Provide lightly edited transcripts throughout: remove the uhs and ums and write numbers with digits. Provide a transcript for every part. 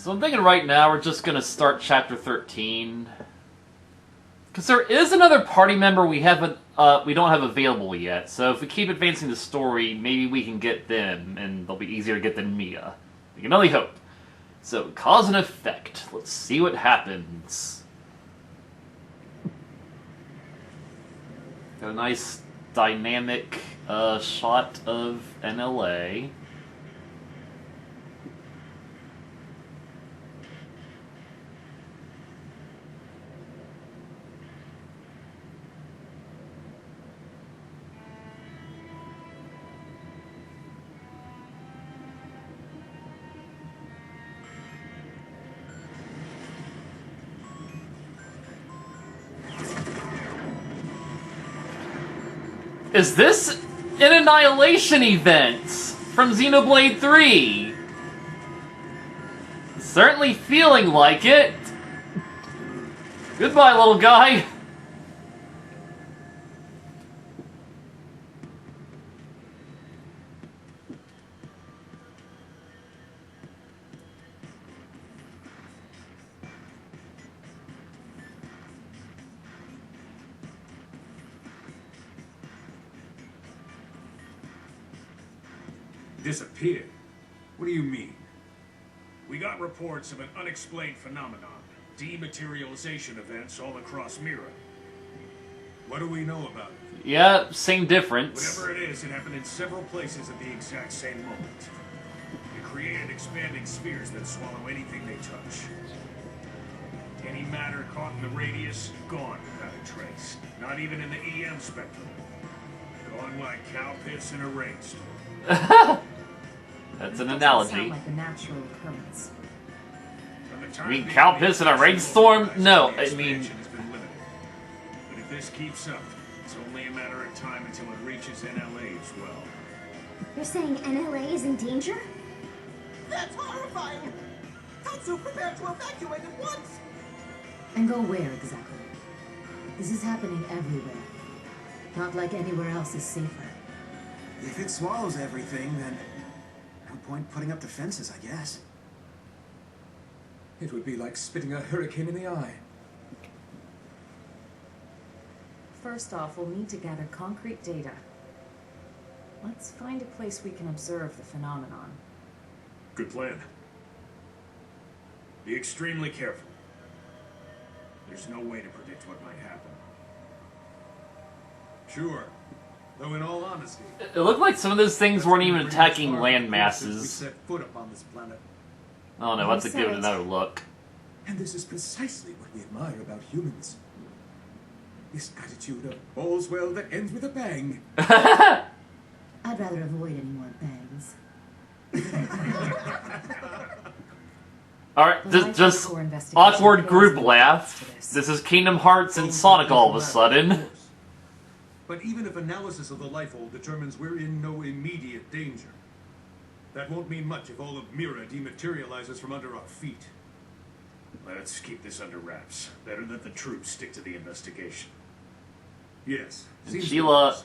So I'm thinking right now we're just gonna start Chapter 13. Because there is another party member we don't have available yet, so if we keep advancing the story, maybe we can get them, and they'll be easier to get than Mia. We can only hope. So, cause and effect. Let's see what happens. Got a nice dynamic shot of NLA. Is this an Annihilation event from Xenoblade 3? Certainly feeling like it. Goodbye, little guy. Disappeared? What do you mean? We got reports of an unexplained phenomenon. Dematerialization events all across Mira. What do we know about it? Yeah, same difference. Whatever it is, it happened in several places at the exact same moment. It created expanding spheres that swallow anything they touch. Any matter caught in the radius, gone without a trace. Not even in the EM spectrum. Gone like cow pits in a rainstorm. That's an analogy. Sound like a natural occurrence. You mean cow piss in a rainstorm? No, I mean... But if this keeps up, it's only a matter of time until it reaches NLA as well. You're saying NLA is in danger? That's horrifying! Tatsu, prepare to evacuate at once! And go where exactly? This is happening everywhere. Not like anywhere else is safer. If it swallows everything, then no point putting up defenses, I guess. It would be like spitting a hurricane in the eye. First off, we'll need to gather concrete data. Let's find a place we can observe the phenomenon. Good plan. Be extremely careful. There's no way to predict what might happen. Sure. Though in all honesty... It looked like some of those things weren't even attacking land masses. We set foot upon this planet. Oh no, let's give it another look. And this is precisely what we admire about humans. This attitude of all's well that ends with a bang. I'd rather avoid any more bangs. Alright, just awkward group laugh. This is Kingdom Hearts and Sonic all of a sudden. But even if analysis of the life hole determines we're in no immediate danger, that won't mean much if all of Mira dematerializes from under our feet. Let's keep this under wraps. Better that the troops stick to the investigation. Yes. And Sheila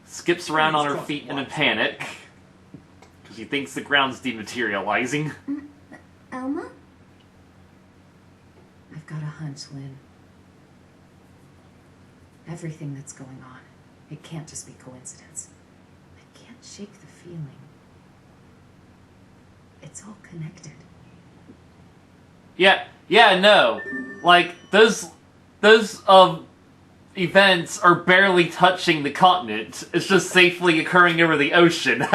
skips around on her feet in a panic. Because she thinks the ground's dematerializing. Elma? I've got a hunch, Lynn. Everything that's going on, it can't just be coincidence. I can't shake the feeling. It's all connected. Yeah, no. Like, those events are barely touching the continent. It's just safely occurring over the ocean.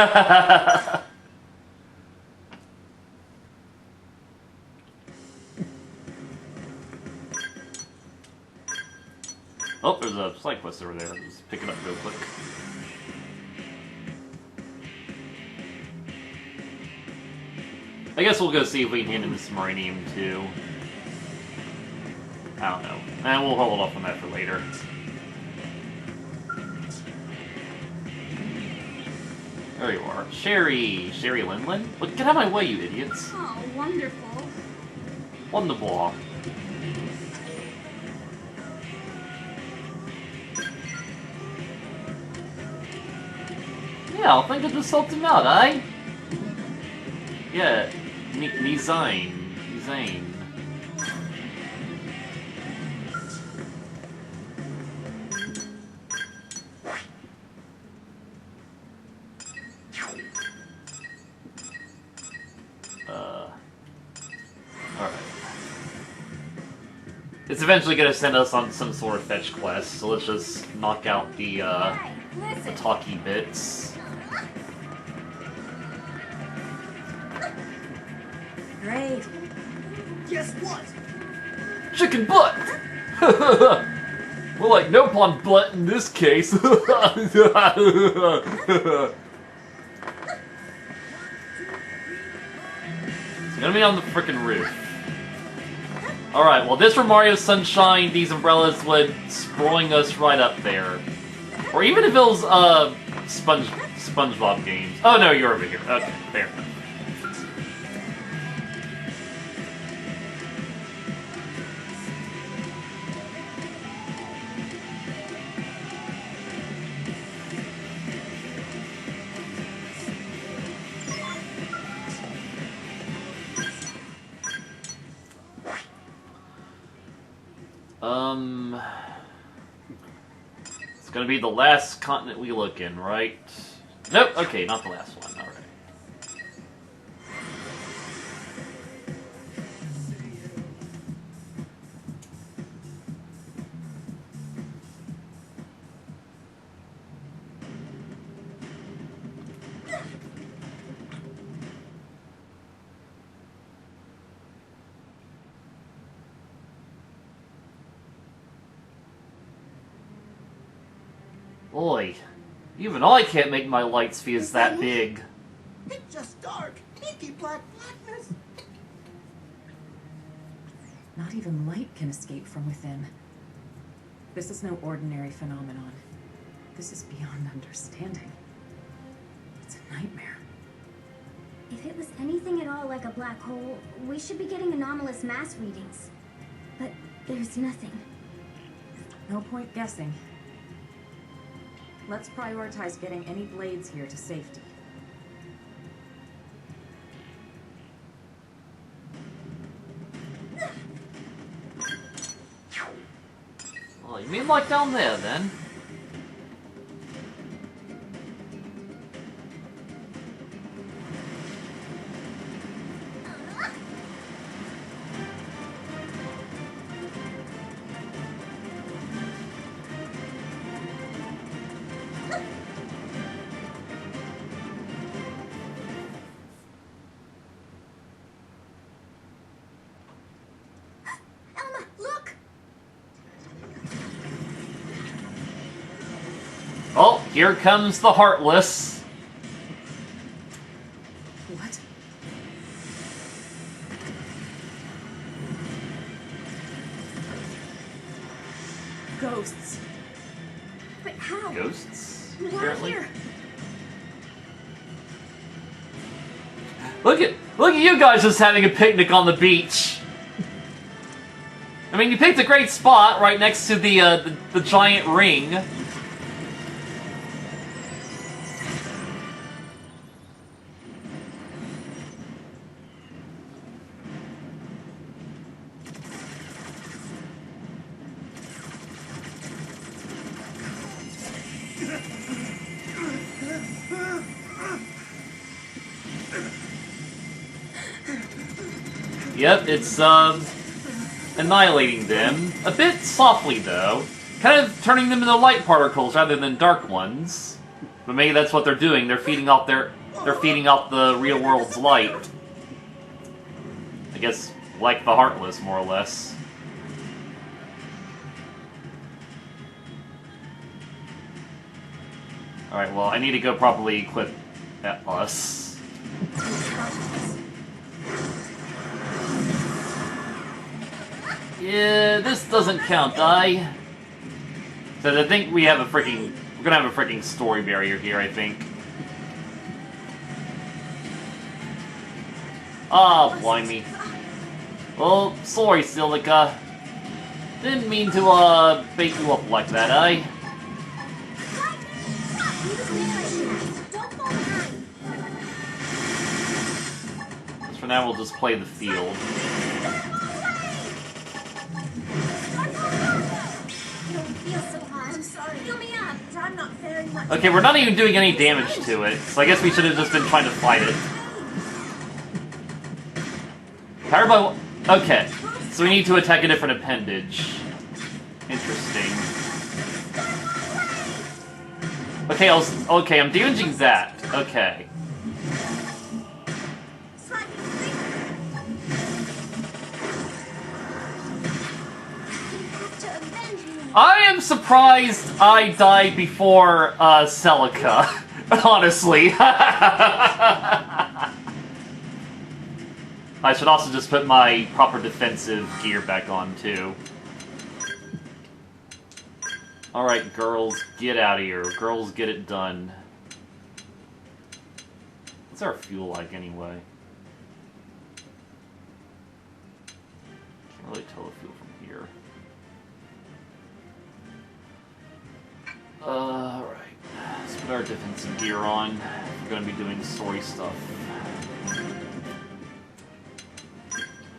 Oh, there's a side quest over there. Let's pick it up real quick. I guess we'll go see if we can get into Submarinium too. I don't know. And we'll hold off on that for later. There you are. Sherry Linlin? Look, get out of my way, you idiots. Oh, wonderful. Wonderful. Yeah, I think I just helped him out, eh? Yeah, Nizine. Zane. Alright. It's eventually gonna send us on some sort of fetch quest, so let's just knock out the talky bits. Great. Guess what? Chicken butt! More like nope on butt in this case. It's gonna be on the frickin' roof. Alright, well this from Mario Sunshine, these umbrellas would sprawling us right up there. Or even if it was, SpongeBob games. Oh no, you're over here. Okay, fair enough. It's gonna be the last continent we look in, right? Nope, okay, not the last one, alright. Boy, even I can't make my light spheres that big. It's just dark. Inky black blackness. Not even light can escape from within. This is no ordinary phenomenon. This is beyond understanding. It's a nightmare. If it was anything at all like a black hole, we should be getting anomalous mass readings. But there's nothing. No point guessing. Let's prioritize getting any blades here to safety. Oh, you mean like down there, then? Elma, look! Oh, here comes the Heartless. What? Ghosts. But how? Ghosts, Why apparently. here? Look at you guys just having a picnic on the beach. I mean, you picked a great spot right next to the giant ring. Yep, it's, annihilating them. A bit softly, though. Kind of turning them into light particles rather than dark ones. But maybe that's what they're doing. They're feeding off the real world's light. I guess, like the Heartless, more or less. Alright, well, I need to go properly equip us. Yeah, this doesn't count, so I think we have we're gonna have a freaking story barrier here, I think. Ah, blimey. Well, sorry, Silica. Didn't mean to, bait you up like that, eh? Don't fall behind. For now, we'll just play the field. sorry. Fill me up. I'm not very much. Okay, we're not even doing any damage to it, so I guess we should have just been trying to fight it. Powered by... Okay, so we need to attack a different appendage. Interesting. Okay, okay, I'm damaging that. Okay. I am surprised I died before Celica, honestly. I should also just put my proper defensive gear back on, too. Alright, girls, get out of here. Girls, get it done. What's our fuel like, anyway? Can't really tell the fuel from here. Alright. Let's put our defensive gear on. We're gonna be doing story stuff. I'll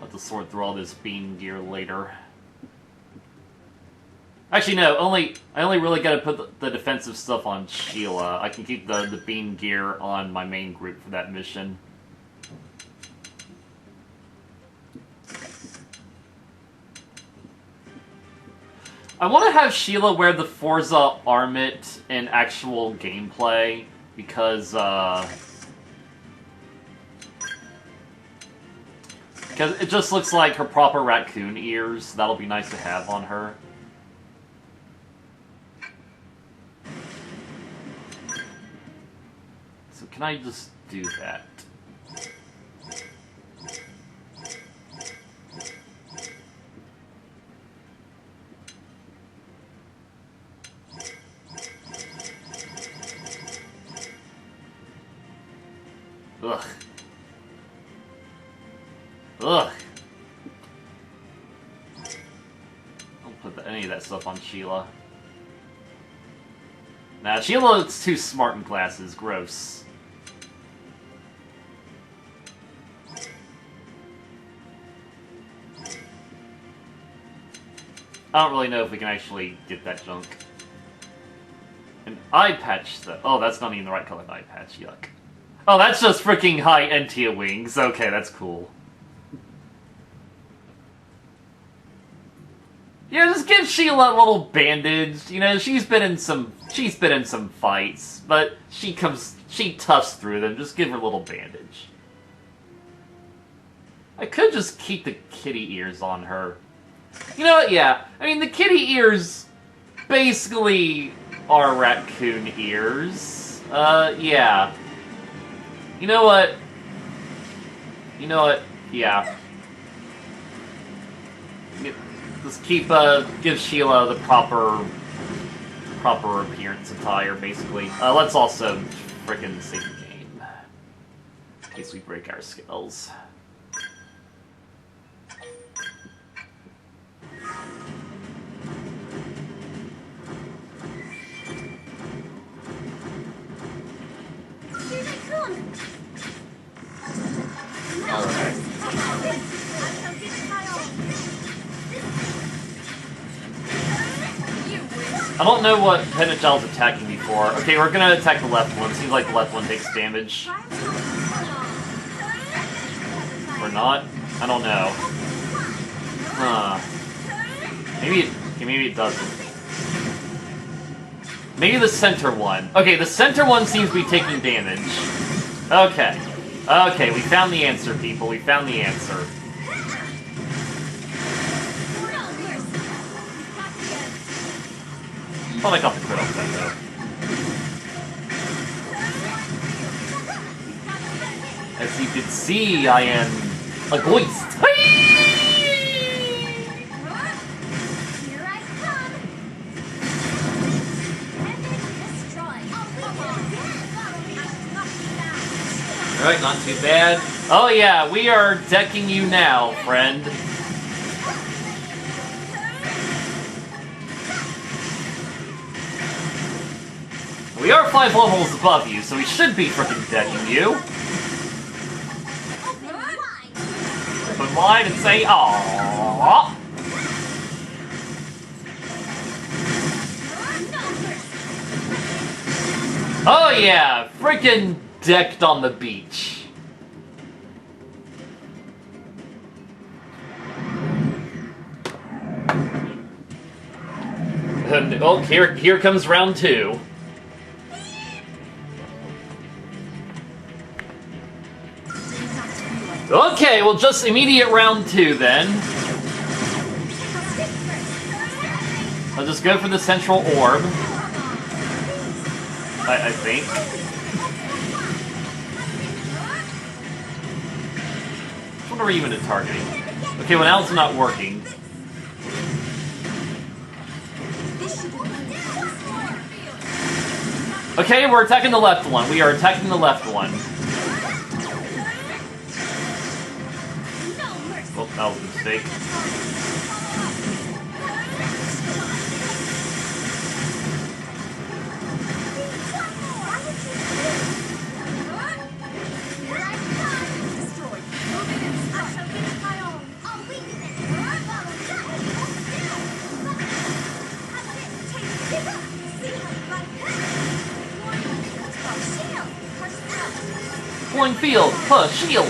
have to sort through all this beam gear later. Actually, no, I only really gotta put the defensive stuff on Sheila. I can keep the beam gear on my main group for that mission. I want to have Sheila wear the Forza armlet in actual gameplay, because it just looks like her proper raccoon ears. That'll be nice to have on her. So can I just do that? Ugh. Ugh. Don't put any of that stuff on Sheila. Nah, Sheila looks too smart in glasses. Gross. I don't really know if we can actually get that junk. An eye patch, though. Oh, that's not even the right color eye patch. Yuck. Oh, that's just freaking high Entia wings. Okay, that's cool. Yeah, just give Sheila a little bandage. You know, she's been in some fights, but she toughs through them. Just give her a little bandage. I could just keep the kitty ears on her. You know what? Yeah, I mean the kitty ears basically are raccoon ears. Yeah. You know what? Yeah. Just give Sheila the proper appearance attire, basically. Let's also frickin' save the game. In case we break our skulls. Here they come! Alright. I don't know what Penachal's attacking me for. Okay, we're gonna attack the left one. Seems like the left one takes damage. Or not? I don't know. Huh. Maybe it doesn't. Maybe the center one. Okay, the center one seems to be taking damage. Okay. Okay, we found the answer, people. We found the answer. Thought I got the crit off that, though. As you can see, I am a ghost. Here I come! Alright, not too bad. Oh yeah, we are decking you now, friend. We are 5 levels above you, so we should be frickin' decking you. Open wide and say, aww. Oh yeah, freaking decked on the beach. Oh, here comes round 2. Okay, well, just immediate round 2 then. I'll just go for the central orb. I think. What are we even targeting? Okay, well now it's not working. Okay, we're attacking the left one. We are attacking the left one. Oh, that was a mistake. Pulling field, push, shield.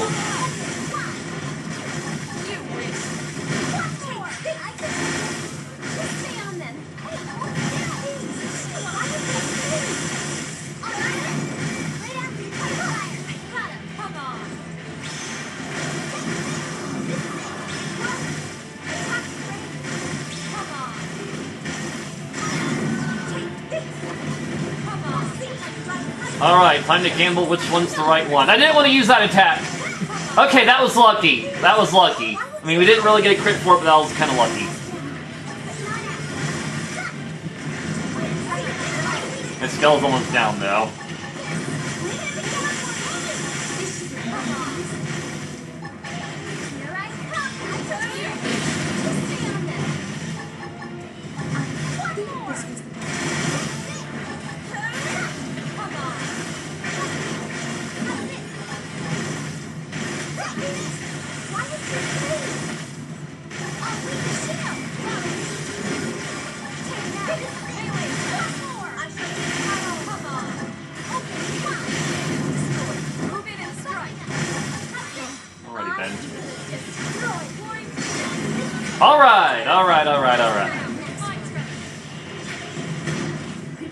Alright, time to gamble which one's the right one. I didn't want to use that attack! Okay, that was lucky. That was lucky. I mean, we didn't really get a crit for it, but that was kind of lucky. My skull's almost down, though. Alright.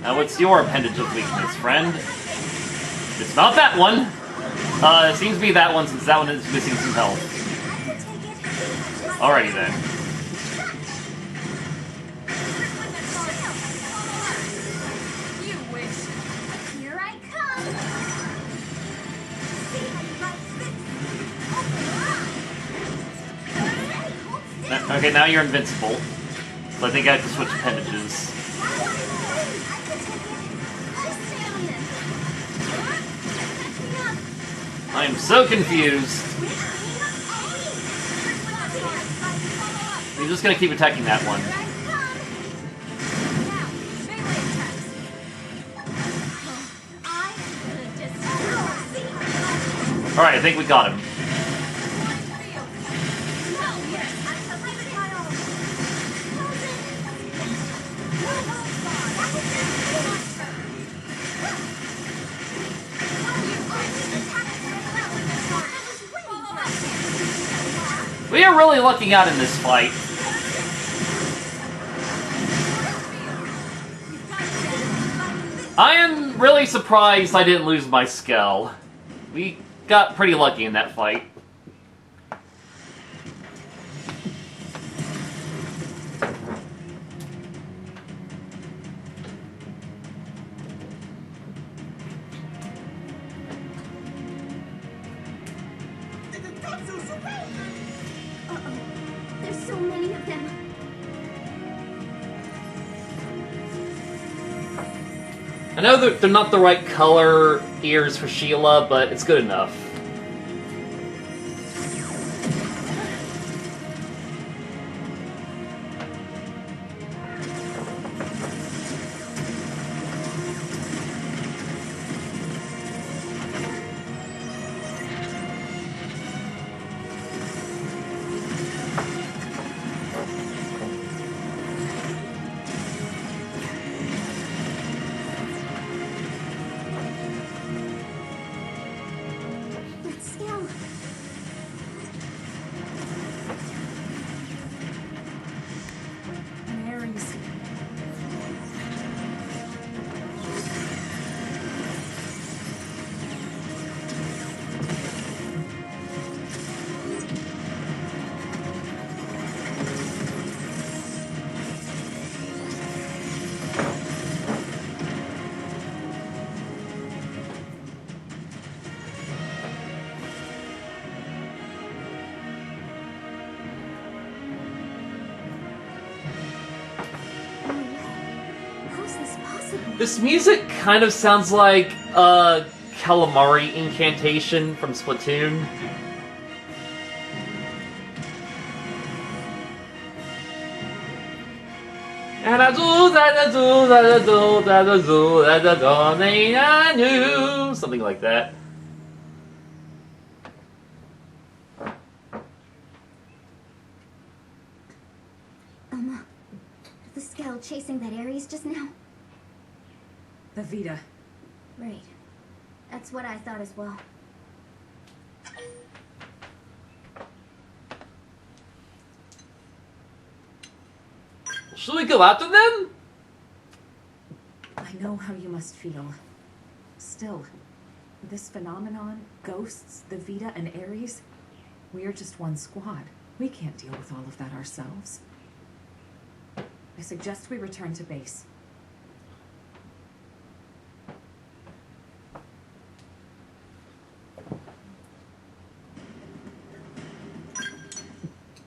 Now what's your appendage of weakness, friend? It's not that one! It seems to be that one, since that one is missing some health. Alrighty then. Okay, now you're invincible. So I think I have to switch appendages. I am so confused. You're just gonna keep attacking that one. Alright, I think we got him. We are really lucking out in this fight. I am really surprised I didn't lose my skull. We got pretty lucky in that fight. There's so many of them. I know that they're not the right color ears for Sheila, but it's good enough. This music kind of sounds like a calamari incantation from Splatoon. Something like that. The Skell chasing that Ares just now? The Vita. Right. That's what I thought as well. Should we go after them? I know how you must feel. Still, this phenomenon, ghosts, the Vita, and Ares, we're just one squad. We can't deal with all of that ourselves. I suggest we return to base.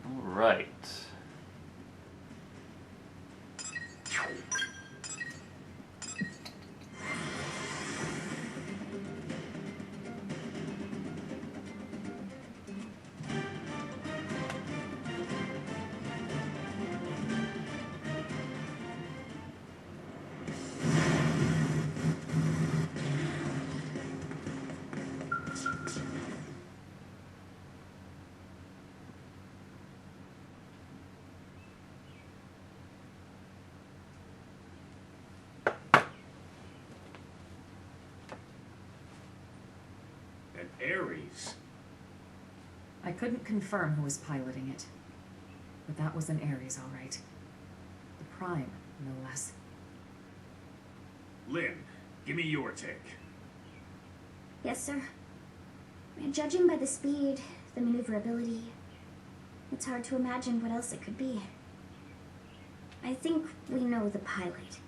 All right. Ares. I couldn't confirm who was piloting it, but that was an Ares, all right. The Prime, no less. Lynn, give me your take. Yes, sir. Judging by the speed, the maneuverability, it's hard to imagine what else it could be. I think we know the pilot.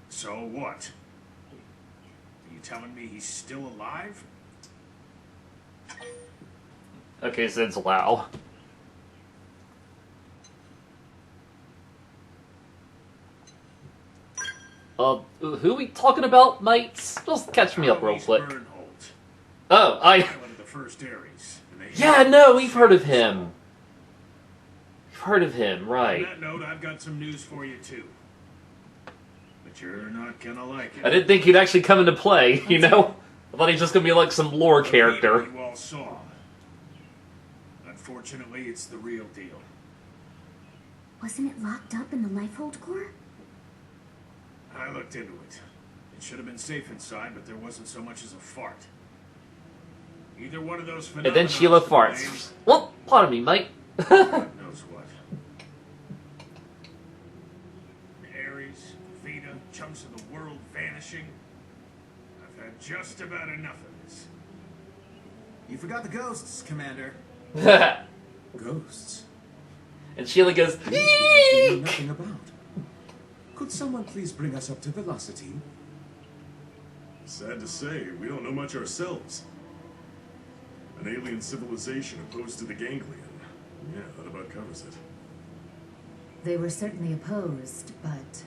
So what? Are you telling me he's still alive? Okay, so it's Lau. Who are we talking about, mates? Just catch me up real quick. Oh, Pilot of the first Ares. Yeah, no, we've heard of him. We've heard of him, right. On that note, I've got some news for you, too. But you're not gonna like it. I didn't think he'd actually come into play, you know? I thought he's just gonna be like some lore character. You all saw. Unfortunately, it's the real deal. Wasn't it locked up in the Lifehold core? I looked into it. It should have been safe inside, but there wasn't so much as a fart. Either one of those phenomena. And then Sheila farts. Well, pardon me, mate. God knows what. Ares, Vita, chunks of the world vanishing. I've had just about enough of this. You forgot the ghosts, Commander. Ghosts? And Sheila goes, We know nothing about. Could someone please bring us up to velocity? Sad to say, we don't know much ourselves. An alien civilization opposed to the ganglion. Yeah, that about covers it. They were certainly opposed, but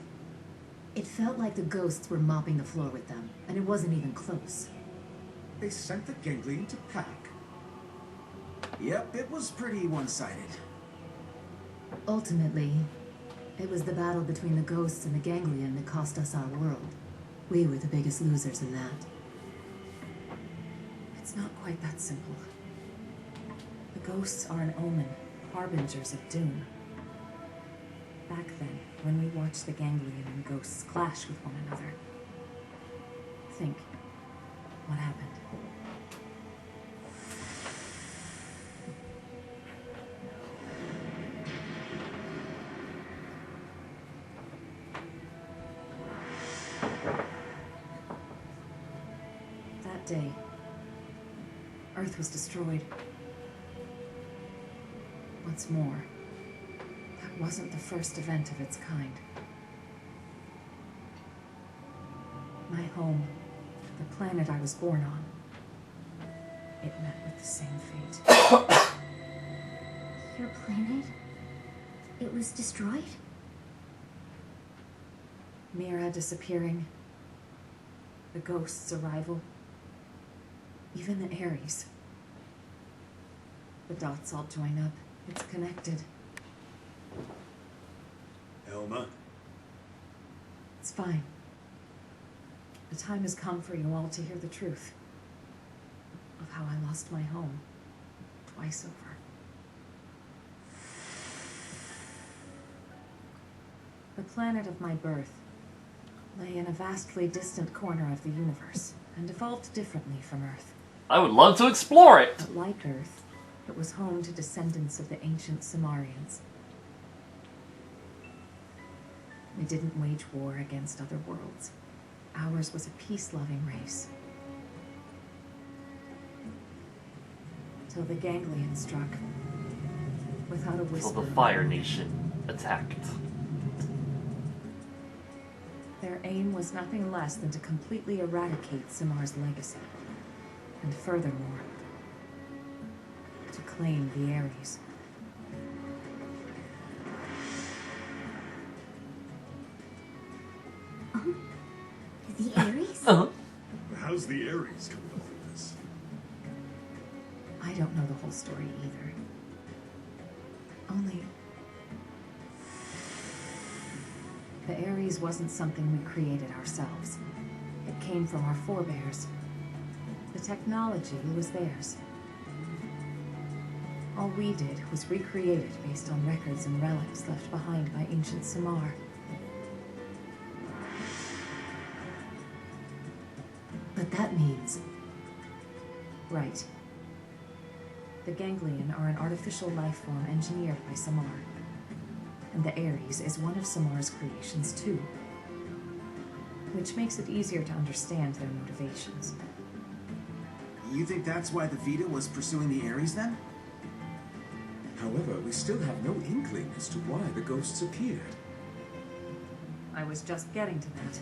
it felt like the ghosts were mopping the floor with them, and it wasn't even close. They sent the ganglion to pack. Yep, it was pretty one-sided. Ultimately, it was the battle between the ghosts and the ganglion that cost us our world. We were the biggest losers in that. It's not quite that simple. The ghosts are an omen, harbingers of doom. Back then, when we watched the ganglion and ghosts clash with one another, think, what happened? That day, Earth was destroyed. What's more, that wasn't the first event of its kind. My home, the planet I was born on, it met with the same fate. Your planet? It was destroyed? Mira disappearing. The ghost's arrival. Even the Ares. The dots all join up. It's connected. Elma? It's fine. The time has come for you all to hear the truth. Of how I lost my home. Twice over. The planet of my birth lay in a vastly distant corner of the universe, and evolved differently from Earth. I would love to explore it! But like Earth, it was home to descendants of the ancient Cimmerians. We didn't wage war against other worlds. Ours was a peace-loving race. Till the Ganglion struck. Without a Till whisper. the Fire Nation attacked. Their aim was nothing less than to completely eradicate Simmar's legacy. And furthermore, to claim the Ares. The Ares? How's the Ares coming up with this? I don't know the whole story either. Only... the Ares wasn't something we created ourselves. It came from our forebears. The technology was theirs. All we did was recreate it based on records and relics left behind by ancient Simmar. But that means... Right. The Ganglion are an artificial life form engineered by Simmar. And the Ares is one of Simmar's creations too. Which makes it easier to understand their motivations. You think that's why the Vita was pursuing the Ares then? However, we still have no inkling as to why the ghosts appeared. I was just getting to that.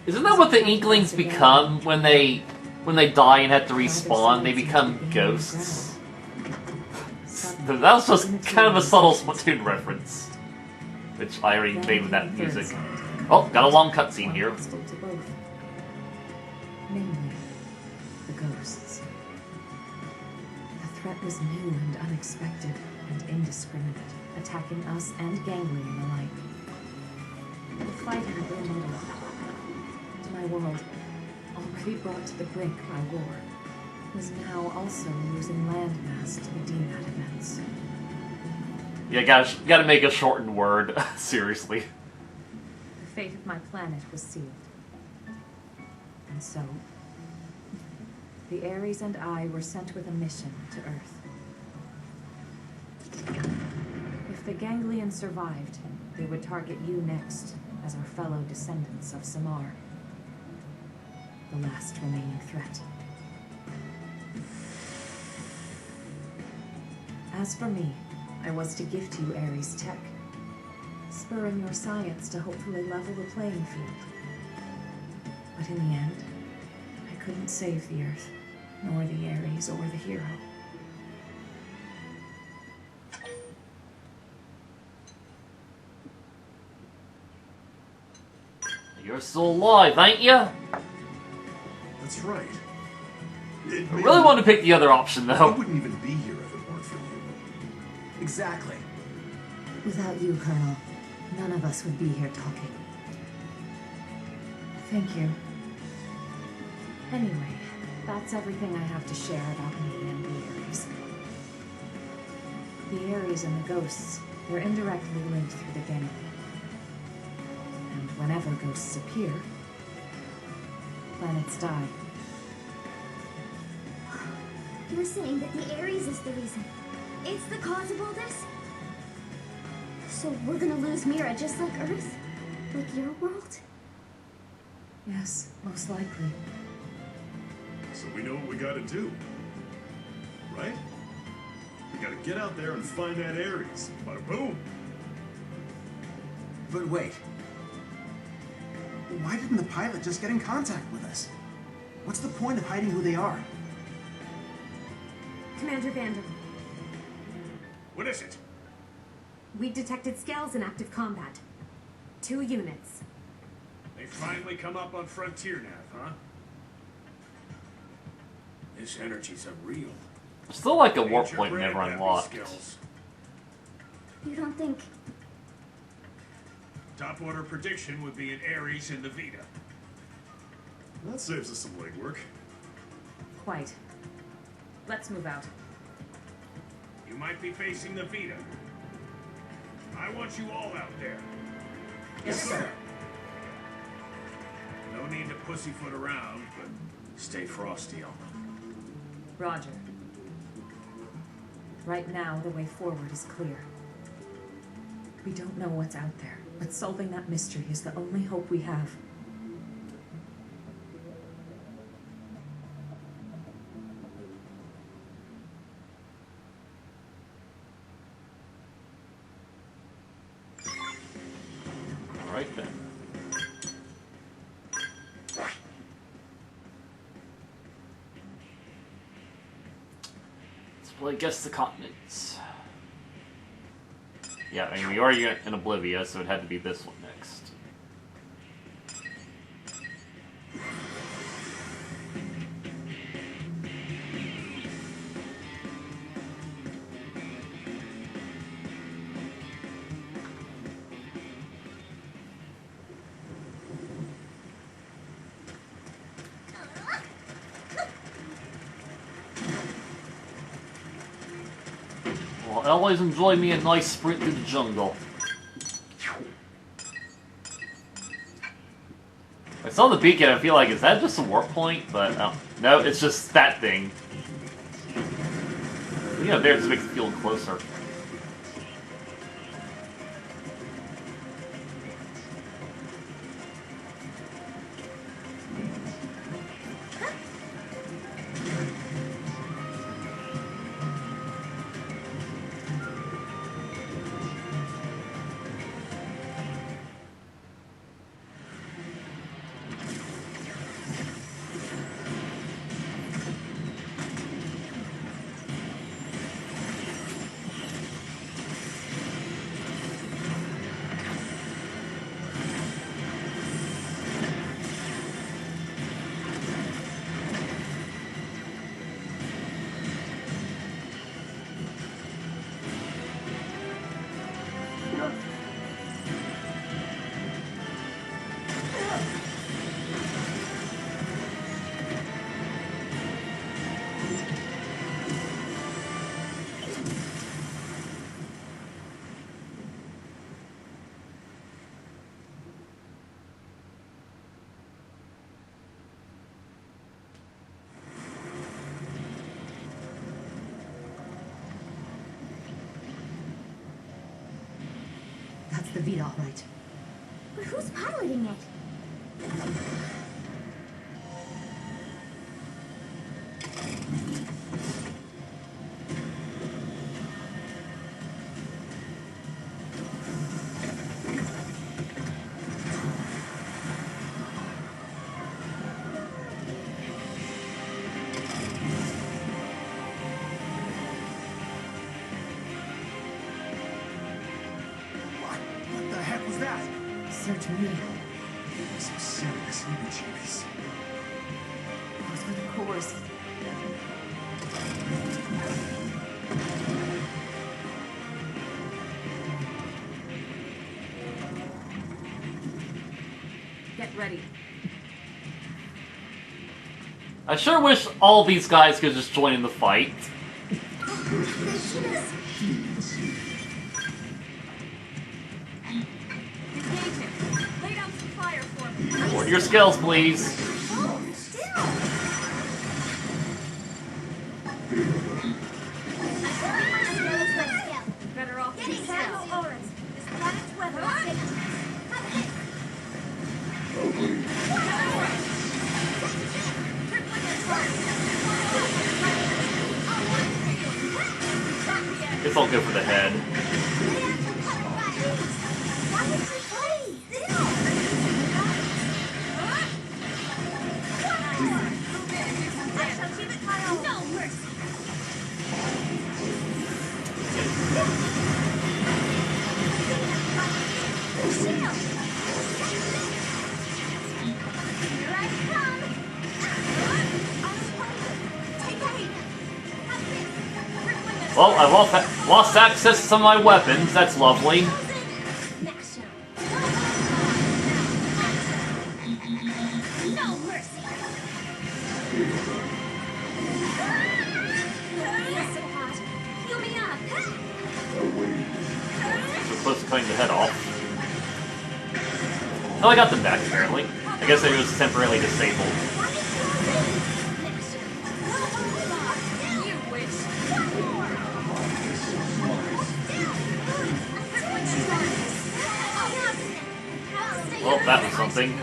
Isn't that what the Inklings become when they die and have to respawn? They become ghosts. That was just kind of a subtle Splatoon reference, which I already made with that music. Oh, got a long cutscene here. Hostile to both. Namely, the ghosts. The threat was new and unexpected and indiscriminate, attacking us and Ganglion alike. The fighting grew muddled. And my world, already brought to the brink by war, was now also losing landmass to the DMAT events. Yeah, gotta make a shortened word. Seriously. The fate of my planet was sealed. And so, the Ares and I were sent with a mission to Earth. If the Ganglion survived, they would target you next as our fellow descendants of Simmar. The last remaining threat. As for me, I was to gift you Ares tech, spurring your science to hopefully level the playing field. But in the end, I couldn't save the Earth, nor the Ares or the hero. You're still alive, ain't ya? That's right. I really want to pick the other option, I though. wouldn't even be here if it weren't for you. Exactly. without you, Colonel, none of us would be here talking. Thank you. Anyway, that's everything I have to share about me and the Ares. The Ares and the ghosts, they're indirectly linked through the gang. And whenever ghosts appear, planets die. You're saying that the Ares is the reason. It's the cause of all this? So we're gonna lose Mira just like Earth? Like your world? Yes, most likely. So we know what we gotta do. Right? We gotta get out there and find that Ares. Bada boom! But wait. Why didn't the pilot just get in contact with us? What's the point of hiding who they are? Commander Vander. What is it? We detected scales in active combat. 2 units. They finally come up on Frontier Nav, huh? This energy's unreal. Still like a warp Nature point bred never happy unlocked. skills. You don't think... Top order prediction would be an Ares in the Vita. That saves us some legwork. Quite. Let's move out. You might be facing the Vita. I want you all out there. Yes, sir. No need to pussyfoot around, but stay frosty on them. Roger. Right now, the way forward is clear. We don't know what's out there, but solving that mystery is the only hope we have. Alright then. Well, I guess the continents. Yeah, I mean, we are in Oblivia, so it had to be this one next. Well, I always enjoy me a nice sprint through the jungle. I saw the beacon, I feel like, is that just a warp point? But, no, it's just that thing. Yeah, there, just makes it feel closer. That's the Vita, all right. But who's piloting it? What the heck was that? Search me. Some serious heebie-jeebies. Those were the cores. Get ready. I sure wish all these guys could just join in the fight. Lay down some fire for me. Order your skills, please. Better off Getting being battle still. auras. This planet's weather is dangerous. Have this. It's all good for the head. Why is she playing still? I shall keep it my own. No mercy. Well, I've lost access to some of my weapons. That's lovely. Supposed to cutting the head off. Oh, I got them back, apparently. I guess it was temporarily disabled. Well, that was something.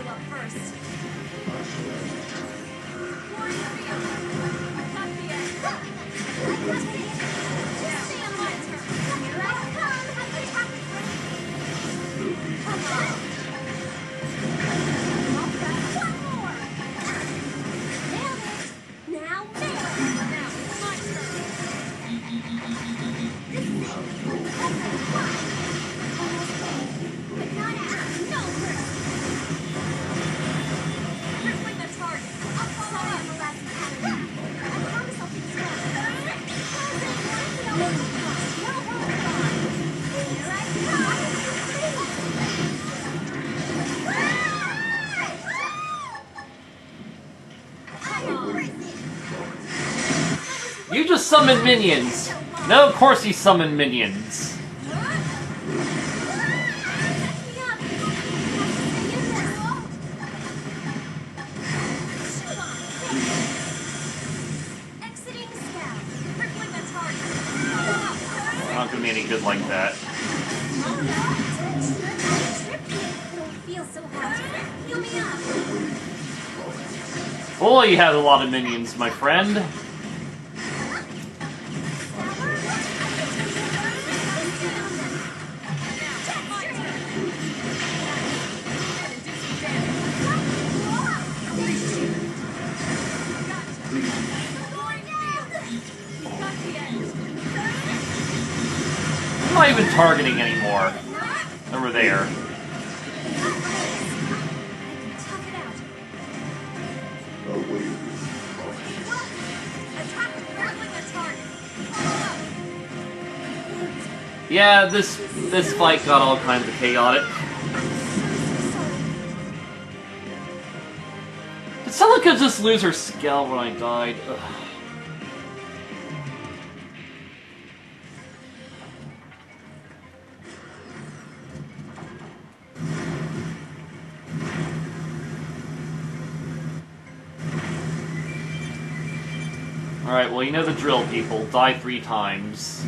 You just summoned minions! No, of course you summoned minions! Not gonna be any good like that. Boy, you have a lot of minions, my friend. I'm not even targeting anymore. Over there. Yeah, this fight got all kinds of chaotic. Did Celica just lose her scale when I died? Ugh. Alright, well, you know the drill, people. Die 3 times.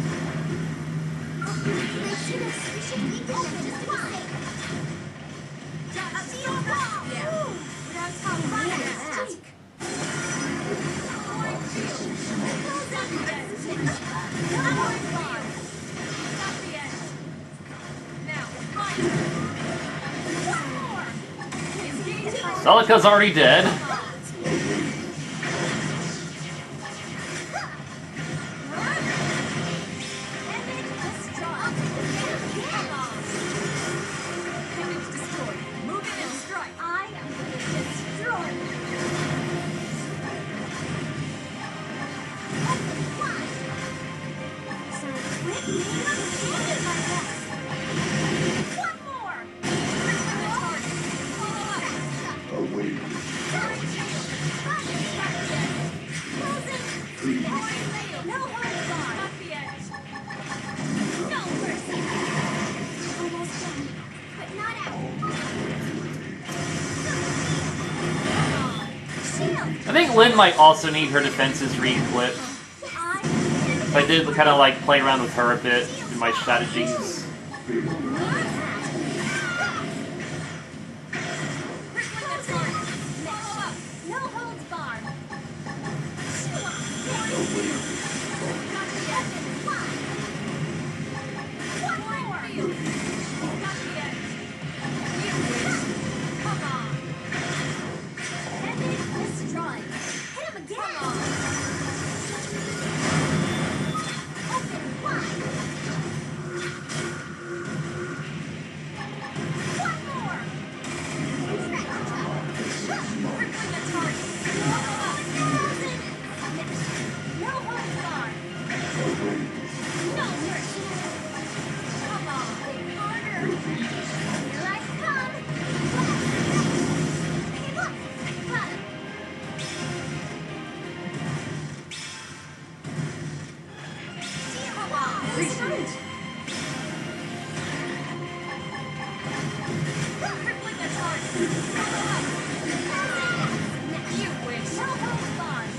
Celica's already dead. I think Lynn might also need her defenses re-equipped. If I did kind of like play around with her a bit in my strategies. appreciate. Crippling attack. Follow up. You wish. No hope barred.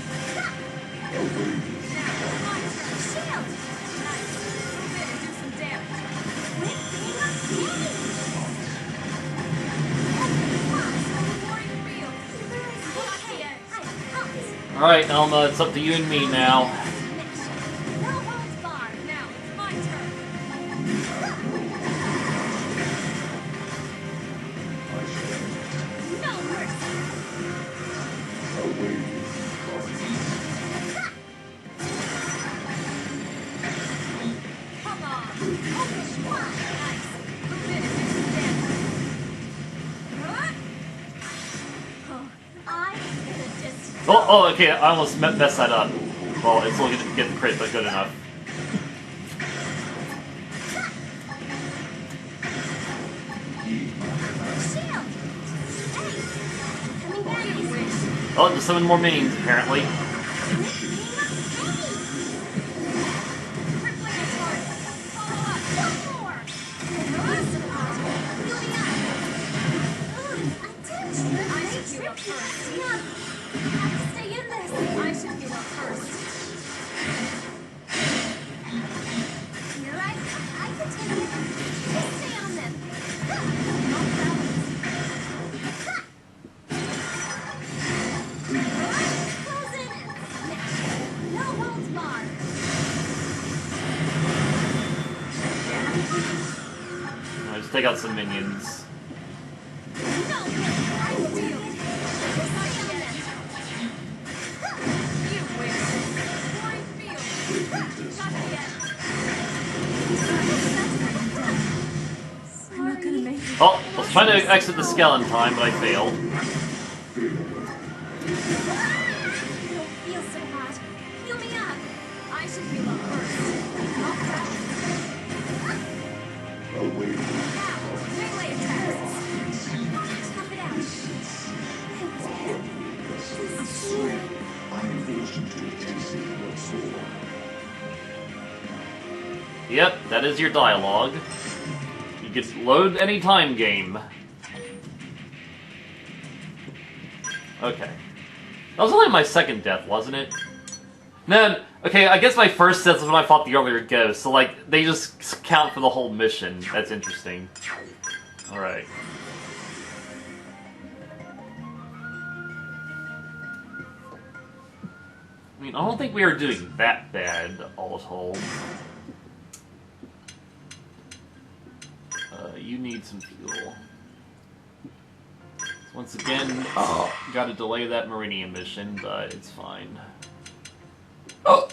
Now, my turn. Shield. Nice. Move in and do some damage. Warring field. Block the edge. Alright, Elma, it's up to you and me now. No holds barred. Now it's my turn. No mercy. Come on. Open wide. Nice. Move in and do some damage. Huh? I get a distance. Oh, okay, I almost messed that up. Well, it's only gonna get the crit, but good enough. Shield! Hey! Coming back! Oh, there's 7 more minions, apparently. Crippling attack. Follow up. One more. I should heal up first. Stay in this! I should heal up first. You're right. I can take it. Just stay on them. Close in. No holds barred. Alright, just take out some minions. No, I will deal. Just like that. You win. Warring field. Got the edge. I'm not gonna make it. Oh, I was trying to exit the skeleton time, but I failed. Don't feel so hot. Heal me up. I should heal up first. Now, melee attacks. Tough it out. Yep, that is your dialogue. You can load any time game. Okay. That was only my second death, wasn't it? No, okay, I guess my first death was when I fought the earlier ghost, so like, they just count for the whole mission. That's interesting. Alright. I mean, I don't think we are doing that bad, all told. You need some fuel. Once again, gotta delay that Meridian mission, but it's fine. Oh!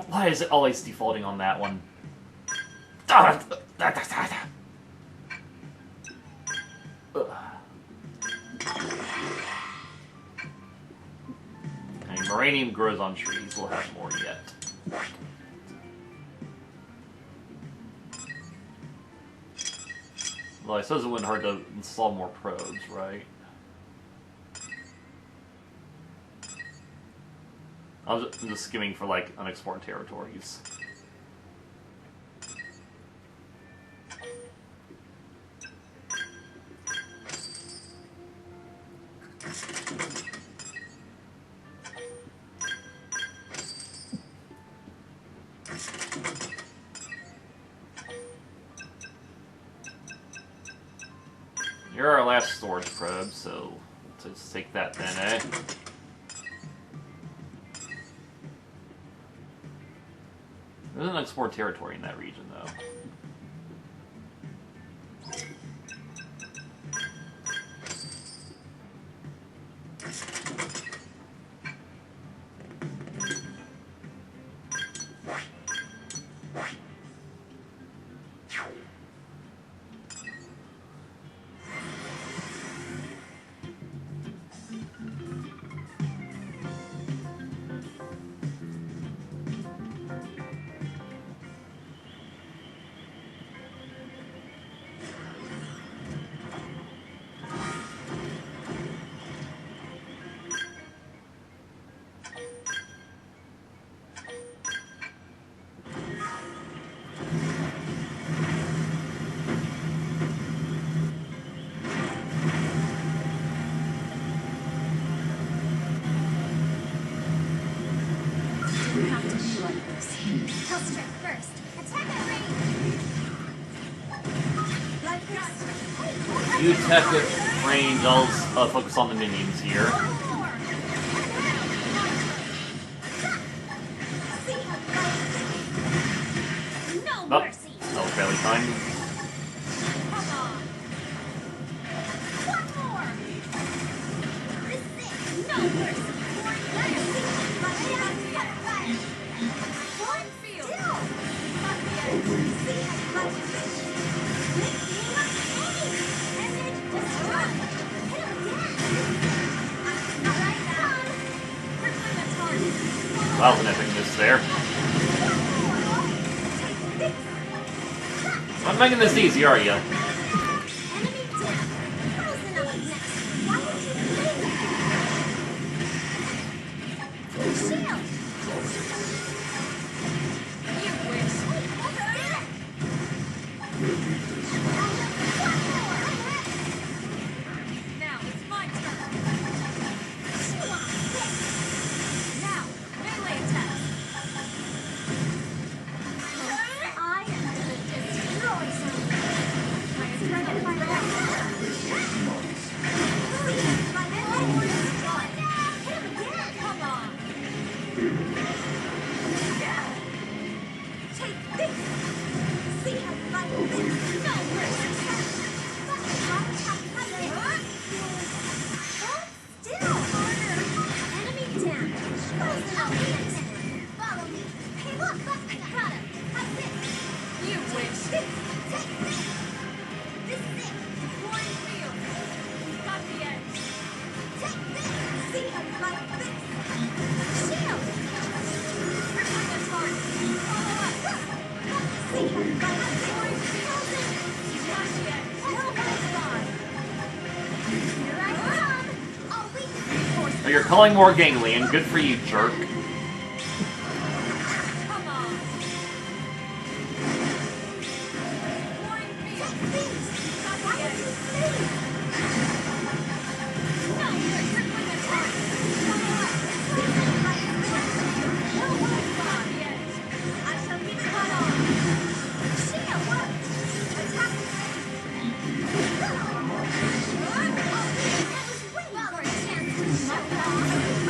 Why is it always defaulting on that one? Okay, Meridian grows on trees, we'll have more yet. Well, I suppose it wouldn't hurt to install more probes, right? I'm just skimming for, like, unexplored territories. You're our last storage probe, so let's take that then, eh? There's an unexplored territory in that region, though. like this. He'll strike first. Attack at range. Like this. You attack with range, I'll focus on the minions here. No Oh, mercy. that was barely fine. Come on. One more. This is it. No mercy. Cornfield. Image destroyed. Hit him again. Right on. Crippling the target. That was an epic miss there. I'm making this easy, are you? Enemy down. Frozen up next. Why would you play that? Shield. You wish. Now it's my turn. Now, melee attack. I am gonna destroy something. I'm trying to find out. My melee is destroyed. Hit him again. Come on. Take this. See how vital this is. No mercy. Still harder. Enemy down. Frozen up next. Follow me. Hey, look. I got him. Have this. You wish. Take this. This is it. Deploying field. Got the edge. Take this. See how you like this. Shield. Crippling the target. Follow up. See how you like this. Deploying field. Got the edge. No one's gone. Here I come. I'll Oh, you're calling more ganglion. Good for you, jerk. Come on. Deploying field. Got the edge. No, you're crippling the target. Follow up. No one's gone. The edge. I shall keep it on. Shield. Attack. Well, for a chance to show off.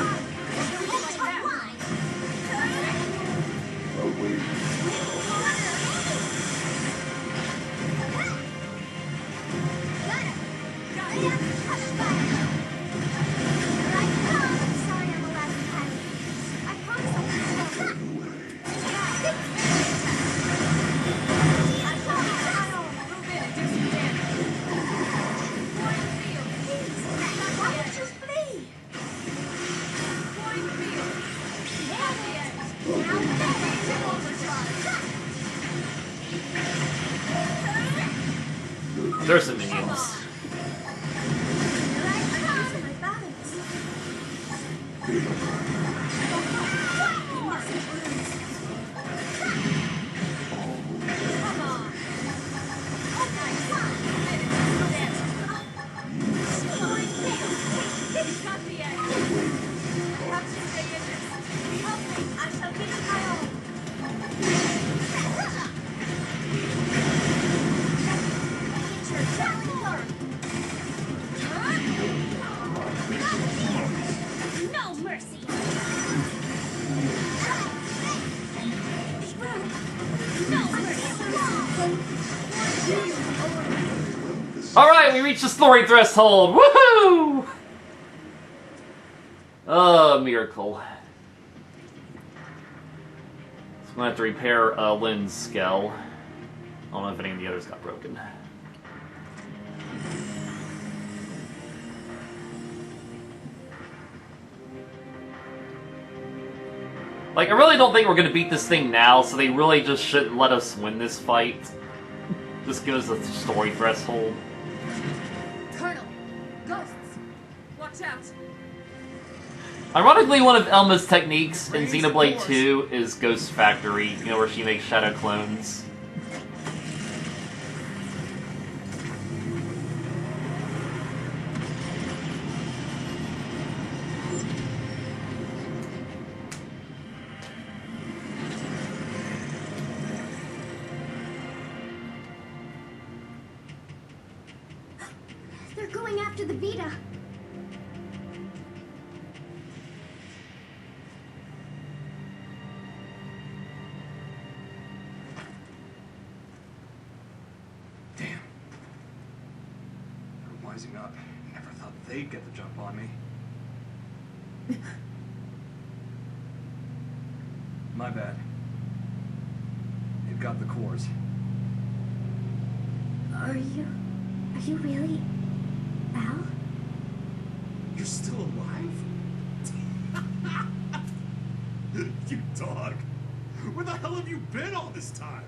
There's some minions. No mercy. Alright, we reached the story threshold! Woohoo! Oh, miracle. So I'm gonna have to repair Lynn's skull. I don't know if any of the others got broken. Like, I really don't think we're gonna beat this thing now, so they really just shouldn't let us win this fight. Just give us a story threshold. Colonel, ghosts. Watch out. Ironically, one of Elma's techniques in Xenoblade 2 is Ghost Factory, you know, where she makes shadow clones. to the Vita. Damn. They're wising up. Never thought they'd get the jump on me. My bad. They've got the cores. Are you really Al? You're still alive? You dog. Where the hell have you been all this time?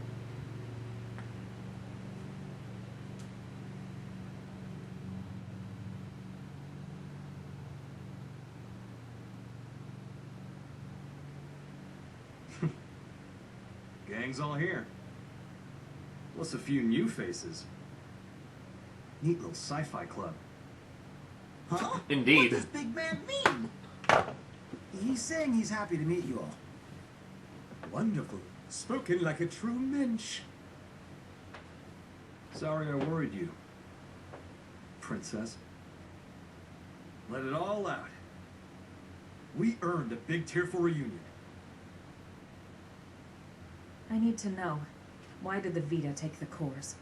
Gang's all here. Plus a few new faces. Neat little sci-fi club. Huh? Indeed. What does big man mean? He's saying he's happy to meet you all. Wonderful. Spoken like a true mensch. Sorry I worried you, princess. Let it all out. We earned a big Tier 4 reunion. I need to know. Why did the Vita take the cores?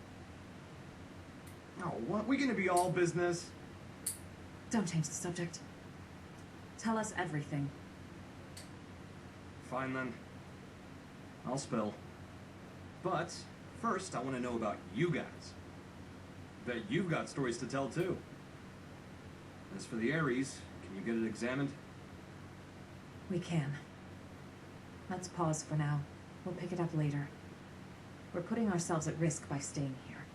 Oh, what? We gonna be all business? Don't change the subject. Tell us everything. Fine then. I'll spill. But first, I want to know about you guys. Bet you've got stories to tell too. As for the Ares, can you get it examined? We can. Let's pause for now. We'll pick it up later. We're putting ourselves at risk by staying here.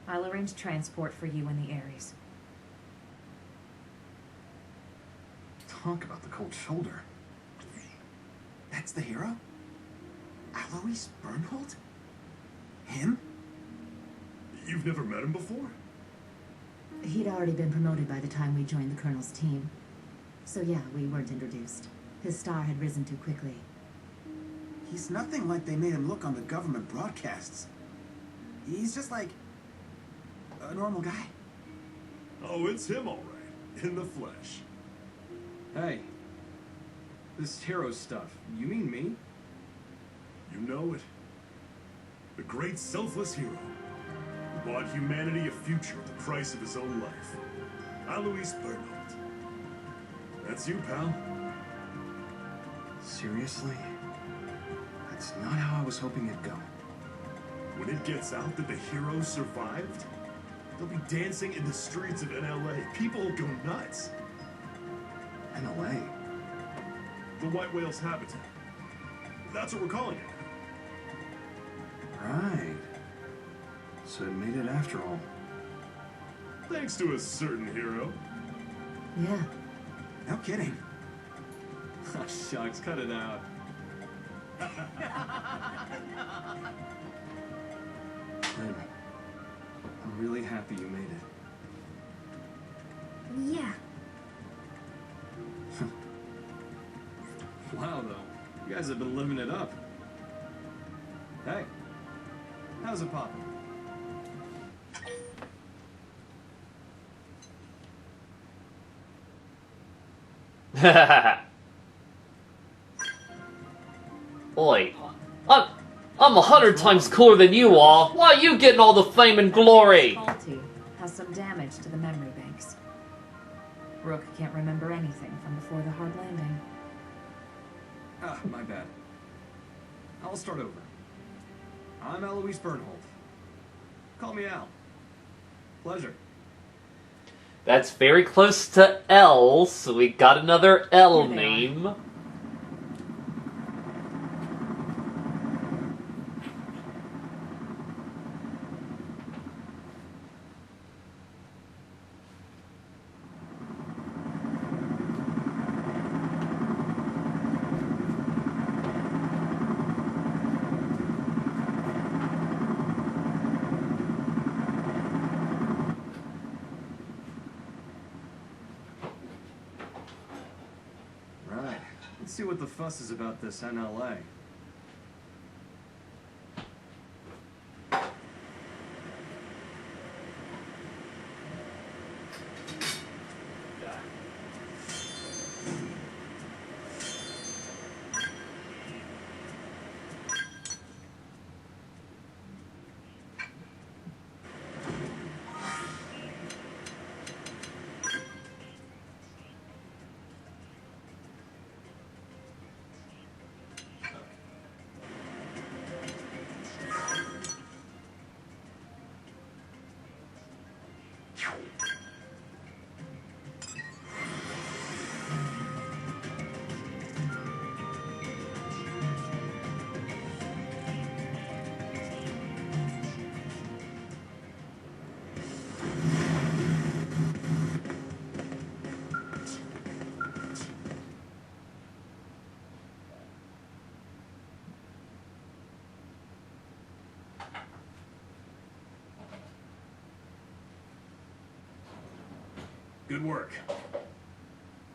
I'll arrange transport for you and the Ares. Talk about the cold shoulder. That's the hero? Alois Bernhold? Him? You've never met him before? He'd already been promoted by the time we joined the Colonel's team. So yeah, we weren't introduced. His star had risen too quickly. He's nothing like they made him look on the government broadcasts. He's just like a normal guy. Oh, it's him all right. In the flesh. Hey, this hero stuff, you mean me? You know it. The great selfless hero who bought humanity a future at the price of his own life. Alois Bernhold. That's you, pal. Seriously? That's not how I was hoping it'd go. When it gets out that the hero survived, they'll be dancing in the streets of NLA. People will go nuts. NLA? The White Whale's habitat. That's what we're calling it. Right. So it made it after all. Thanks to a certain hero. Yeah. No kidding. Oh, shucks, cut it out. Lynn, I'm really happy you made it. Yeah. Wow, though. You guys have been living it up. Hey, how's it poppin'? Oi, I'm 100 times cooler than you are. Why are you getting all the fame and glory? Faulty has some damage to the memory banks. Rook can't remember anything from before the hard landing. Ah, my bad. I'll start over. I'm Alois Bernhold. Call me Al. Pleasure. That's very close to L, so we got another L Here they are. name. Right. Let's see what the fuss is about this NLA. Good work.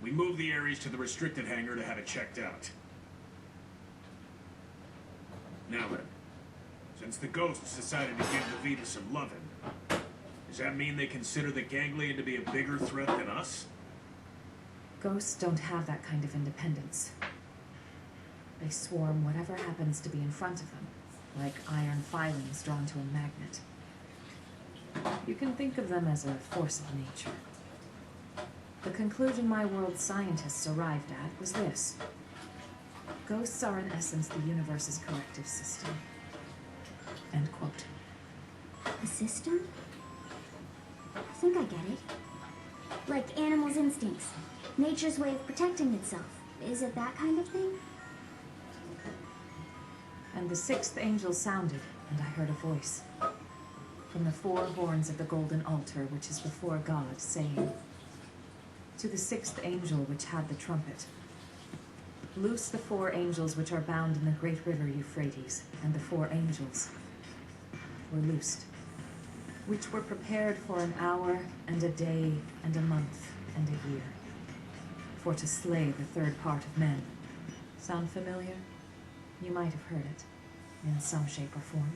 We moved the Ares to the restricted hangar to have it checked out. Now then, since the ghosts decided to give the Vita some lovin', does that mean they consider the ganglion to be a bigger threat than us? Ghosts don't have that kind of independence. They swarm whatever happens to be in front of them, like iron filings drawn to a magnet. You can think of them as a force of nature. The conclusion my world's scientists arrived at was this. Ghosts are in essence the universe's corrective system. End quote. A system? I think I get it. Like animals' instincts. Nature's way of protecting itself. Is it that kind of thing? And the sixth angel sounded, and I heard a voice. From the four horns of the golden altar, which is before God, saying, to the sixth angel which had the trumpet, loose the four angels which are bound in the great river Euphrates, and the four angels were loosed, which were prepared for an hour, and a day, and a month, and a year, for to slay the third part of men. Sound familiar? You might have heard it, in some shape or form.